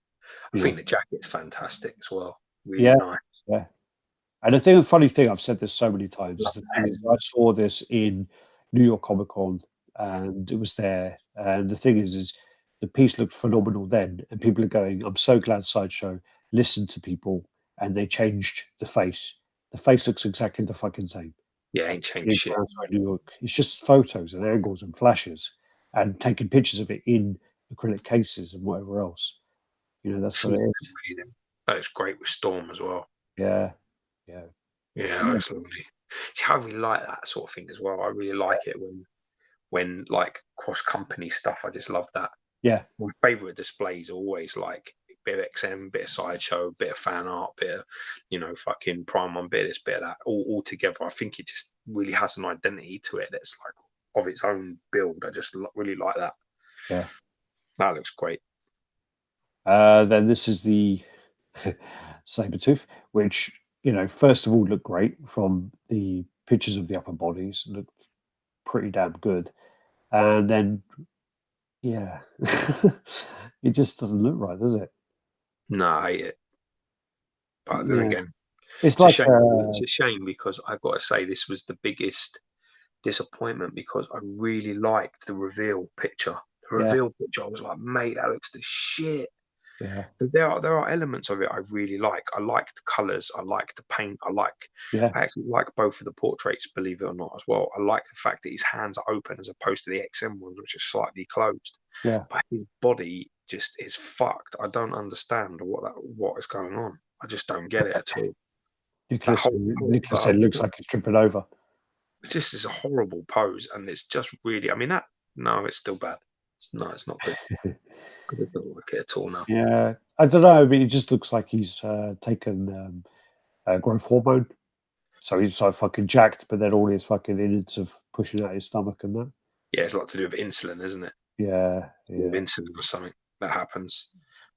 I think the jacket's fantastic as well. Really nice. Yeah. And the funny thing, I've said this so many times, is the thing is, I saw this in New York Comic Con, and it was there. And the thing is the piece looked phenomenal then, and people are going, "I'm so glad Sideshow listened to people and they changed the face. The face looks exactly the fucking same." Yeah, ain't changed shit. New York. It's just photos and angles and flashes, and taking pictures of it in acrylic cases and whatever else. That's what it is. That was great with Storm as well. Yeah. Absolutely. See, I really like that sort of thing as well. I really like it when like cross company stuff. I just love that. Yeah. My favorite displays are always like bit of XM, bit of Sideshow, bit of fan art, bit of fucking Prime on, bit of this, bit of that, all together. I think it just really has an identity to it that's like of its own build. I just really like that. Yeah. That looks great. Then this is the Sabretooth, which, first of all, looked great from the pictures of the upper bodies. Looked pretty damn good. And then, yeah, it just doesn't look right, does it? No, I hate it. But then again, it's like it's a shame because I've got to say this was the biggest disappointment because I really liked the reveal picture. The reveal picture, I was like, mate, that looks the shit. Yeah. But there are elements of it I really like. I like the colours. I like the paint. I actually like both of the portraits, believe it or not, as well. I like the fact that his hands are open as opposed to the XM ones, which are slightly closed. Yeah. But his body just is fucked. I don't understand what is going on. I just don't get it at all. Nicholas said looks like he's tripping over. It's just is a horrible pose, and it's just really. I mean, it's still bad. It's not good. I don't like it at all now. Yeah, I don't know. I mean, it just looks like he's taken growth hormone, so he's like fucking jacked, but then all his fucking innards of pushing out his stomach and that. Yeah, it's a lot to do with insulin, isn't it? Yeah. With insulin or something that happens.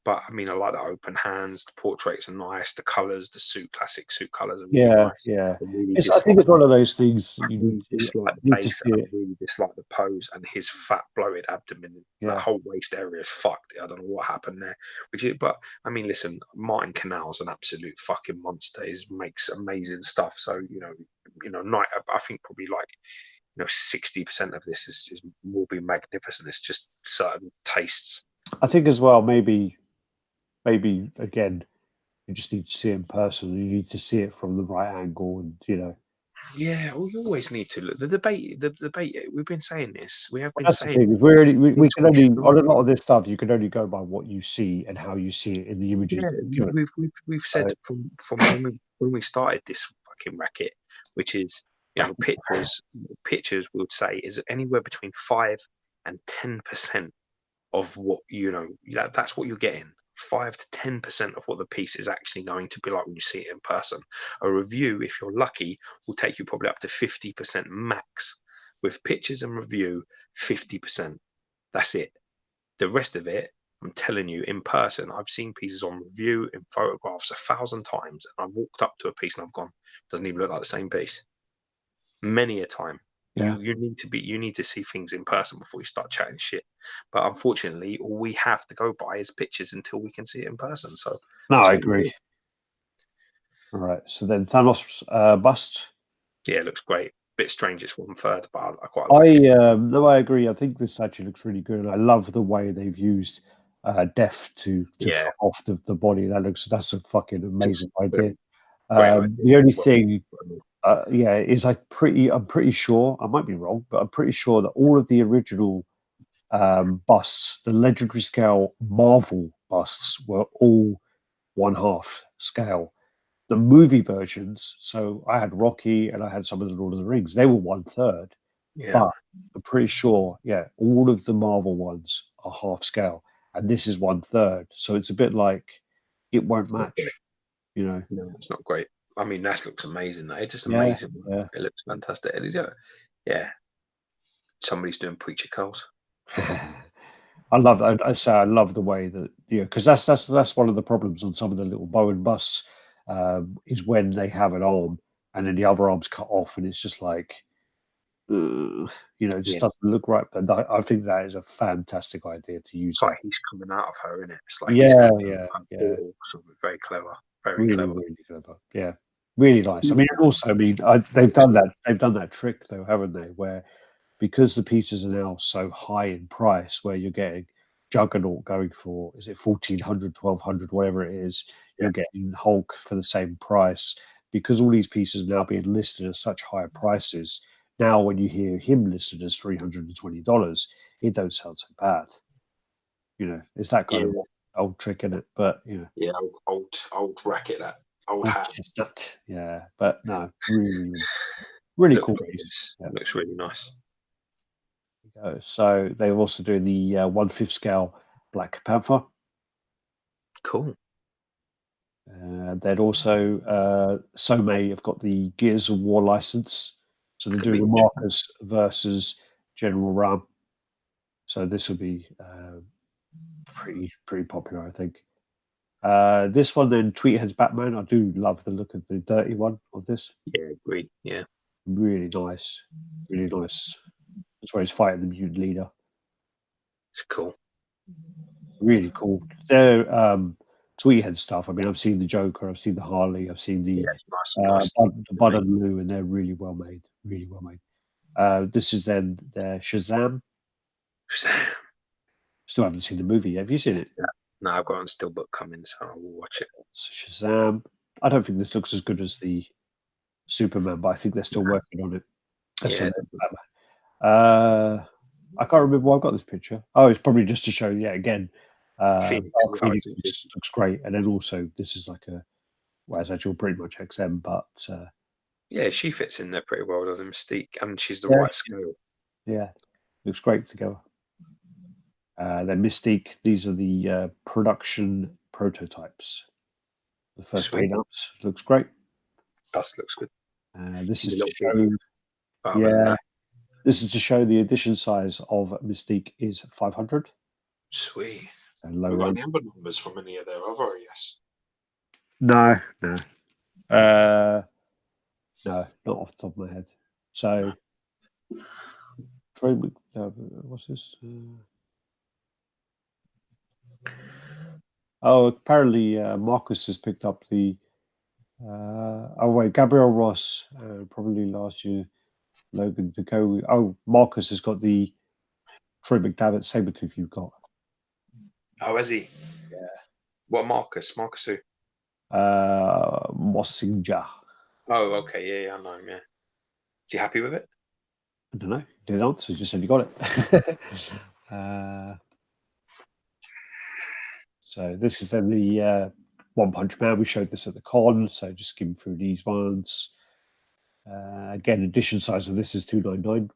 But I mean, I like the open hands. The portraits are nice. The colours, the classic suit colours are really Yeah, nice. yeah. I really I think it's one of those things I you really dislike the need to base, see and I it. really dislike the pose and his fat, bloated abdomen. That Yeah. whole waist area is fucked. I don't know what happened there. But I mean, listen, Martin Canal's an absolute fucking monster. He makes amazing stuff. So I think probably like 60% of this will be magnificent. It's just certain tastes. I think as well, maybe again, you just need to see it in person. You need to see it from the right angle, and Yeah, well, you always need to look. The debate. We've been saying this. We have Well, been that's the saying thing. We can only on a it. lot of this stuff. You can only go by what you see and how you see it in the images. Yeah, That are given. we've said from when we started this fucking racket, which is pictures we would say is anywhere between 5 and 10% of what that's what you're getting. 5 to 10% of what the piece is actually going to be like when you see it in person. A review, if you're lucky, will take you probably up to 50% max. With pictures and review, 50%. That's it. The rest of it, I'm telling you, in person, I've seen pieces on review in photographs 1,000 times, and I've walked up to a piece and I've gone, doesn't even look like the same piece. Many a time. Yeah. You need to see things in person before you start chatting shit. But unfortunately, all we have to go by is pictures until we can see it in person. So No, that's I what we agree. do. All right. So then Thanos bust. Yeah, it looks great. Bit strange it's 1/3, but I quite like it. No, I agree. I think this actually looks really good. I love the way they've used death to Yeah. cut off the body. That's a fucking amazing idea. Great idea. The only Well, thing, is I'm pretty sure, I might be wrong, but I'm pretty sure that all of the original busts, the legendary scale Marvel busts, were all 1/2 scale. The movie versions, so I had Rocky and I had some of the Lord of the Rings, they were 1/3. yeah. But I'm pretty sure, all of the Marvel ones are half scale, and this is 1/3. So it's a bit like it won't match, No, it's not great. I mean, that looks amazing. Though. It's just Yeah, amazing. yeah. It looks fantastic. Yeah. Somebody's doing preacher calls. I love. I say I love the way that because that's one of the problems on some of the little Bowen busts is when they have an arm and then the other arm's cut off, and it's just like it just doesn't look right. But I think that is a fantastic idea to use It's like that. he's coming out of her, isn't it? It's like he's Yeah, coming yeah, out of yeah. portal. So very clever. Very Really, clever. really clever. Yeah, really nice. I mean, also, they've done that. They've done that trick though, haven't they? Where because the pieces are now so high in price, where you're getting Juggernaut going for is it 1,400, 1,200, whatever it is, you're getting Hulk for the same price. Because all these pieces are now being listed at such higher prices, now when you hear him listed as $320, it don't sound so bad. It's that kind of old trick in it, but Yeah, old racket, that old hat. chestnut. Yeah, but no, really, really Looks cool very piece. nice. Yeah. Looks really nice. So they're also doing the 1/5 scale Black Panther. Cool. Then also Somei have got the Gears of War license, so they're Could doing be, the Marcus versus General Ram. So this will be pretty popular, I think. This one then, Tweethead's Batman. I do love the look of the dirty one of this. Yeah, agreed. Yeah. Really nice, really nice. That's where he's fighting the mutant leader. It's cool. Really cool. Their Tweethead stuff. I mean, I've seen the Joker, I've seen the Harley, I've seen the Nice. the Bud and Lou, and they're really well made. Really well made. This is then their Shazam. Still haven't seen the movie yet. Have you seen it? No, I've got a Steelbook coming, so I will watch it. So Shazam. I don't think this looks as good as the Superman, but I think they're still working on it. Yeah. I can't remember why I've got this picture. Oh, it's probably just to show, again, Phoenix. Dark Phoenix looks great. And then also, this is like it's actually pretty much XM, but yeah, she fits in there pretty well with the Mystique, and she's the Yeah. right scale. yeah, looks great together. Then Mystique, these are the production prototypes. The first Sweet. paint-ups looks great. Dust looks good. This is A to little show, bit. Other than that, this is to show the edition size of Mystique is 500. sweet. And Have we got logo. any other numbers from any of their other? Yes. No. No, not off the top of my head. So, what's this? Oh, apparently Marcus has picked up the. Gabriel Ross, probably last year. Logan Deco. Oh, Marcus has got the Troy McDavitt Sabretooth you've got. Oh, has he? Yeah. What Marcus? Marcus who? Mossinger. Oh, okay. Yeah, I know him. Yeah. Is he happy with it? I don't know. Didn't answer. Just said you got it. So this is then the One Punch Man. We showed this at the con. So just skim through these ones. Again, edition size of this is 299.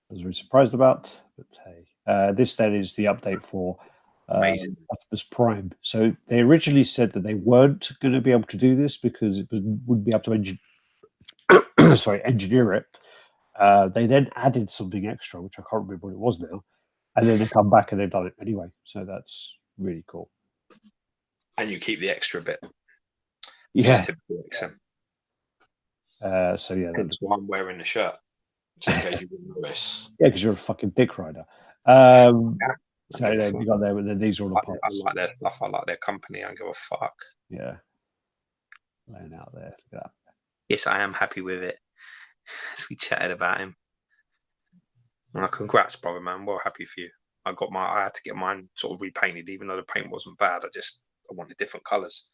I was very surprised about, but hey, this then is the update for Amazing. Optimus Prime. So they originally said that they weren't going to be able to do this because it wouldn't be able to engineer it. They then added something extra, which I can't remember what it was now, and then they come back and they've done it anyway. So that's really cool. And you keep the extra bit. Yeah. So yeah, that's why I'm wearing the shirt. Just in case you didn't notice. Yeah, because you're a fucking dick rider. So Yeah, you got there, and then these are all the parts. I like their stuff. I like their company. I don't give a fuck. Yeah, laying out there. Look at that. Yes, I am happy with it. As we chatted about him. Well, congrats, brother, man. Well happy for you. I had to get mine sort of repainted, even though the paint wasn't bad. I wanted different colours.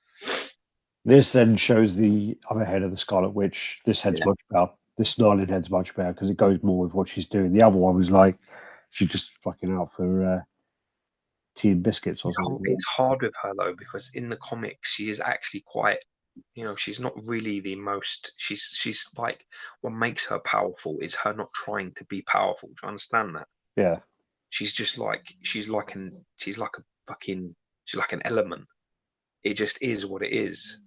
This then shows the other head of the Scarlet Witch. This head's much better. This snarling head's much better because it goes more with what she's doing. The other one was like she's just fucking out for tea and biscuits or something. It's hard with her though because in the comics she is actually quite. She's not really the most. She's like what makes her powerful is her not trying to be powerful. Do you understand that? Yeah. She's just like she's like an element. It just is what it is.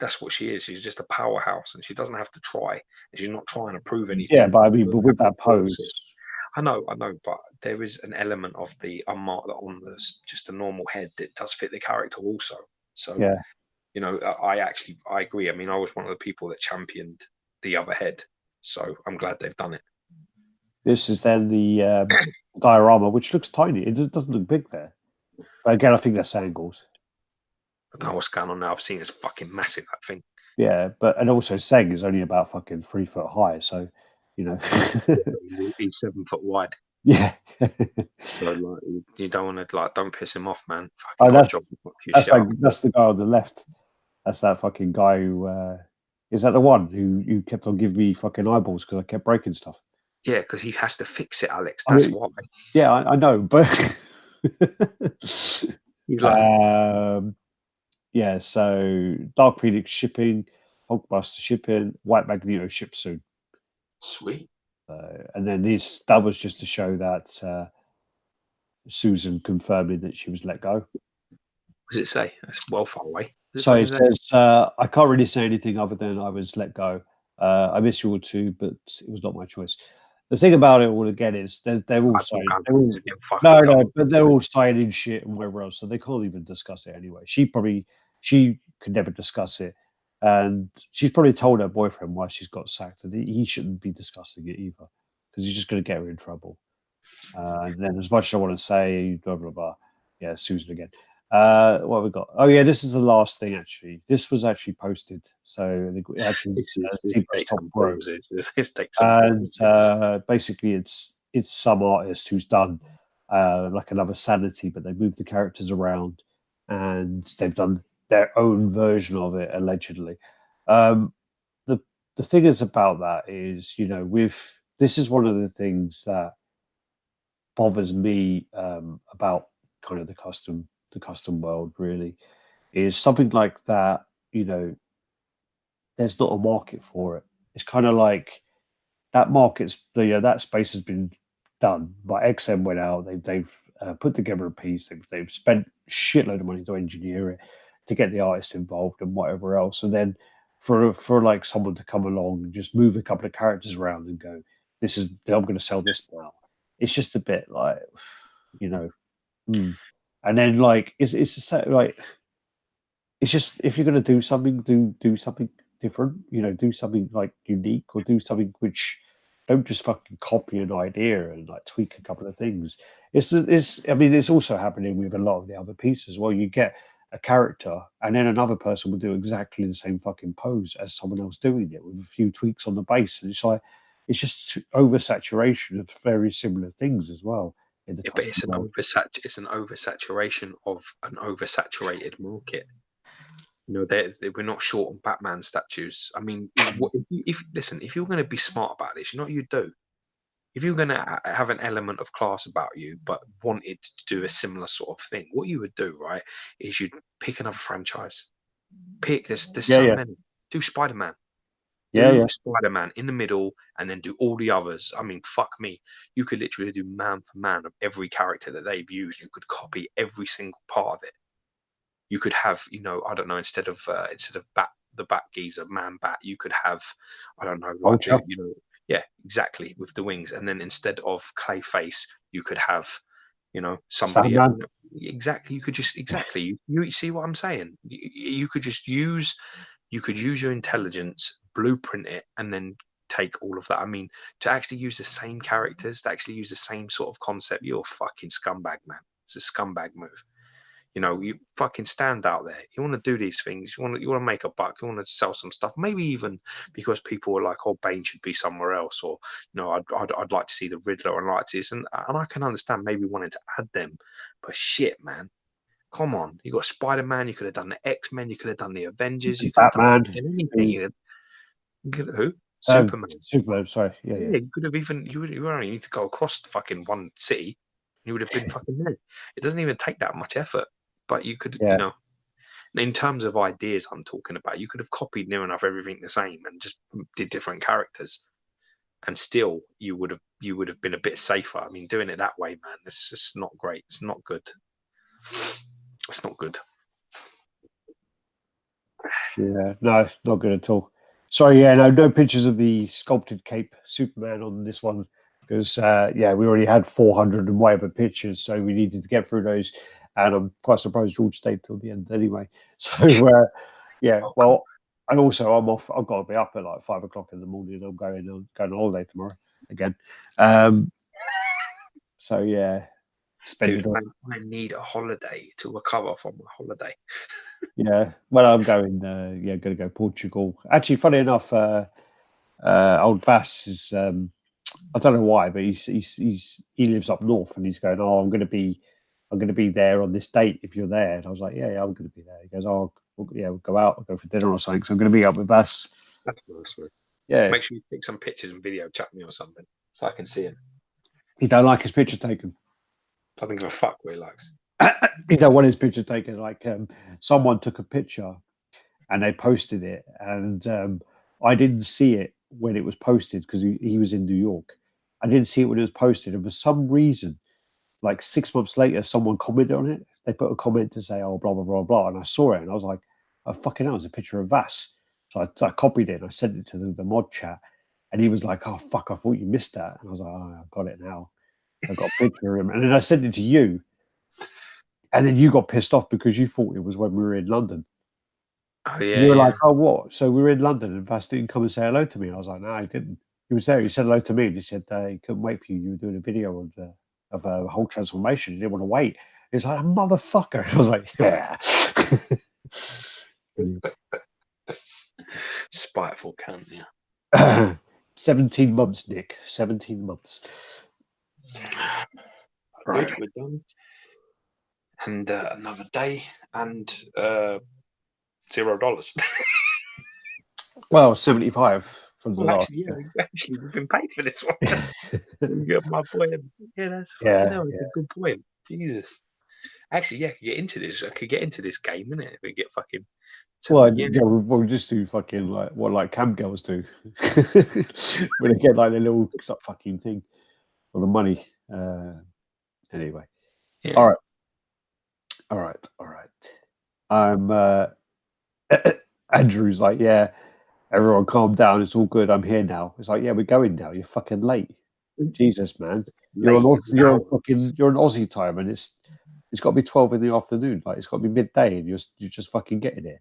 That's what she is. She's just a powerhouse, and she doesn't have to try. And she's not trying to prove anything. Yeah, but I mean, but with that pose, I know, but there is an element of the unmarked on just a normal head that does fit the character also. So yeah, I agree. I mean, I was one of the people that championed the other head, so I'm glad they've done it. This is then the diorama, which looks tiny. It doesn't look big there. But again, I think that's angles. I don't know what's going on now. I've seen it's fucking massive, that thing. Yeah, and also Seng is only about fucking 3 foot high, so he's 7 foot wide. Yeah. So you don't want to don't piss him off, man. That's the guy on the left. That's that fucking guy who is that the one who kept on giving me fucking eyeballs because I kept breaking stuff. Yeah, because he has to fix it, Alex. That's why. Yeah, I know, but yeah. So Dark Phoenix shipping, Hulkbuster shipping, White Magneto ship soon. Sweet. And then that was just to show that Susan confirming that she was let go. What does it say? That's well far away. So it says, I can't really say anything other than I was let go. I miss you all too, but it was not my choice. The thing about it all again is they're all signing. But they're all signing shit and whatever else, so they can't even discuss it anyway. She could never discuss it, and she's probably told her boyfriend why she's got sacked, and he shouldn't be discussing it either because he's just going to get her in trouble. And then, as much as I want to say, blah blah blah, yeah, Susan again. What have we got? Oh yeah, this is the last thing actually. This was actually posted, so it actually top row. And basically, it's some artist who's done like another Sanity, but they moved the characters around, and they've done their own version of it allegedly. The thing is about that is, this is one of the things that bothers me about kind of the custom world really is something like that. There's not a market for it. It's kind of like that market's that space has been done. But XM went out. They've put together a piece. They've spent shitload of money to engineer it, to get the artist involved and whatever else. And then for like someone to come along and just move a couple of characters around and go, I'm going to sell this now. It's just a bit like, And then like it's like it's just if you're going to do something, do something different. You know, do something like unique or do something which don't just fucking copy an idea and like tweak a couple of things. It's I mean it's also happening with a lot of the other pieces. Well, you get a character and then another person will do exactly the same fucking pose as someone else doing it with a few tweaks on the base, and it's like it's just oversaturation of very similar things as well. In the But it's custom an oversaturation of an oversaturated market. You know, we're not short on Batman statues. I mean, listen, if you're going to be smart about this, you know what you do. If you're going to have an element of class about you, but wanted to do a similar sort of thing, what you would do, right, is you'd pick another franchise. There's so many. Do Spider-Man. Do Spider-Man in the middle, and then do all the others. I mean, fuck me. You could literally do man for man of every character that they've used. You could copy every single part of it. You could have, you know, I don't know, instead of the Bat geezer, Man Bat, you could have, I don't know, like you know, yeah, exactly, with the wings. And then instead of Clayface, you could have, you know, somebody else. Exactly. You could just You see what I'm saying? You could just use your intelligence, blueprint it, and then take all of that. I mean, to actually use the same characters, to actually use the same sort of concept, you're a fucking scumbag, man. It's a scumbag move. You know, you fucking stand out there. You want to do these things. You want to make a buck. You want to sell some stuff. Maybe even because people are like, "Oh, Bane should be somewhere else," or you know, I'd like to see the Riddler and like this, and I can understand maybe wanting to add them, but shit, man, come on. You got Spider-Man. You could have done the X-Men. You could have done the Avengers. You could have done anything. Who? Superman. Superman. Sorry. Yeah. You could have even you only need to go across fucking one city. You would have been fucking there. It doesn't even take that much effort. But you could, you know, in terms of ideas I'm talking about, you could have copied near enough everything the same and just did different characters, and still you would have been a bit safer. I mean, doing it that way, man, it's just not great. It's not good. It's not good. Yeah, no, not good at all. Sorry, no pictures of the sculpted cape Superman on this one because we already had 400 and whatever pictures, so we needed to get through those. And I'm quite surprised George stayed till the end anyway. So well, and also I'm off. I've got to be up at like 5 o'clock in the morning. I'm going on holiday tomorrow again. So yeah, Dude, I need a holiday to recover from my holiday. Yeah, well, I'm going. Going to go Portugal. Actually, funny enough, old Vass is. I don't know why, but he lives up north, and he's going. Oh, I'm going to be there on this date if you're there. And I was like, yeah, I'm going to be there. He goes, oh, we'll go out, we'll go for dinner or something. So I'm going to be up with Vass. That's nice, man. Yeah. Make sure you take some pictures and video chat me or something so I can see him. He don't like his picture taken. I think give a fuck what he likes. He don't want his picture taken. Like someone took a picture and they posted it, and I didn't see it when it was posted because he was in New York. I didn't see it when it was posted, and for some reason, like 6 months later, someone commented on it. They put a comment to say, "Oh, blah blah blah blah," and I saw it, and I was like, "Oh fucking hell!" It was a picture of Vass. So I copied it and I sent it to the mod chat, and he was like, "Oh fuck, I thought you missed that." And I was like, "Oh, I've got it now. I've got a picture of him," and then I sent it to you, and then you got pissed off because you thought it was when we were in London. Oh yeah. You were like, "Oh, what?" So we were in London, and Vass didn't come and say hello to me. I was like, "No, he didn't. He was there. He said hello to me, and he said he couldn't wait for you. You were doing a video of a whole transformation. He didn't want to wait." He was like, "Motherfucker!" I was like, "Yeah." Spiteful cunt, yeah. 17 months, Nick. 17 months. Right. Good, we're done. And another day and $0. Well, 75 from the last. Yeah, actually, we've been paid for this one. Yeah, my point. Yeah, that's a good point. Jesus. Actually, I could get into this game, innit? If we get fucking. We'll just do fucking like cam girls do when they get like the little fucking thing for the money. Anyway, all right. I'm Andrew's like, yeah, everyone calm down. It's all good. I'm here now. It's like, yeah, we're going now. You're fucking late. Jesus, man. You're on Aussie time, and it's It's got to be 12 in the afternoon. Like, it's got to be midday, and you're just fucking getting it.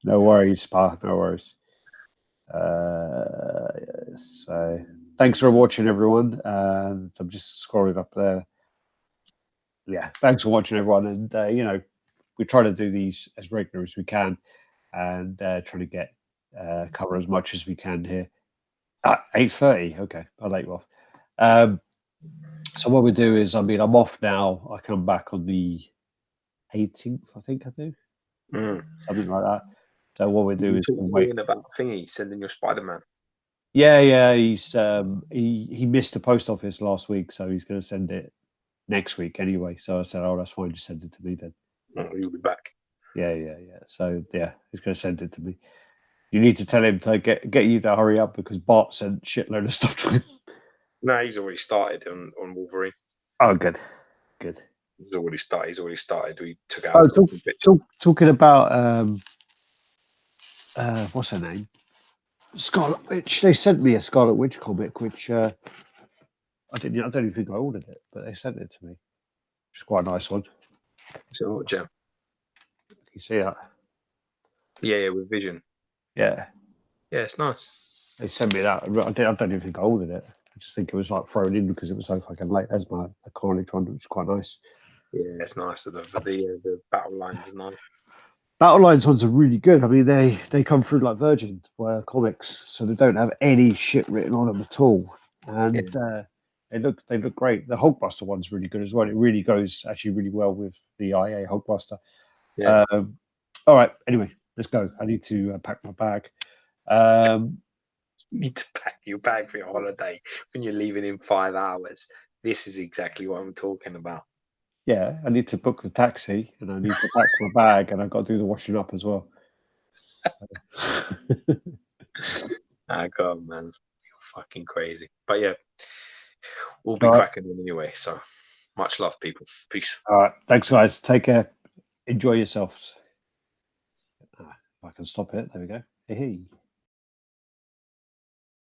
No worries, Pa. No worries. So thanks for watching, everyone. And I'm just scrolling up there. Yeah, thanks for watching, everyone. And we try to do these as regular as we can, and try to get cover as much as we can here. 8:30. Okay, I'll let you off. So what we do is, I'm off now. I come back on the 18th, I think I do. Something like that. So what we do is we'll wait. About thingy sending your Spider-Man. Yeah. He's he missed the post office last week, so he's going to send it next week anyway. So I said, "Oh, that's fine. Just send it to me then." Oh, you'll be back. Yeah. So yeah, he's going to send it to me. You need to tell him to get you to hurry up, because Bart sent shitload of stuff to him. No, he's already started on Wolverine. Oh, good. He's already started. We took out. Talking about what's her name? Scarlet Witch. They sent me a Scarlet Witch comic, which I don't even think I ordered it, but they sent it to me. It's quite a nice one. So what, Jam? Can you see that? Yeah, with Vision. Yeah, it's nice. They sent me that. I don't even think I ordered it. I just think it was like thrown in because it was so fucking late. That's my Carnage one, which is quite nice. Yeah, it's nice. The battle lines are nice. Battle lines ones are really good. I mean, they come through like Virgin comics, so they don't have any shit written on them at all, and they look great. The Hulkbuster one's really good as well. It really goes actually really well with the IA Hulkbuster. Yeah. All right. Anyway, let's go. I need to pack my bag. You need to pack your bag for your holiday when you're leaving in 5 hours. This is exactly what I'm talking about. Yeah, I need to book the taxi, and I need to pack my bag, and I've got to do the washing up as well. God, man, you're fucking crazy. But yeah, we'll be cracking in anyway. So much love, people. Peace. All right, thanks, guys. Take care. Enjoy yourselves. If I can stop it. There we go. Hey.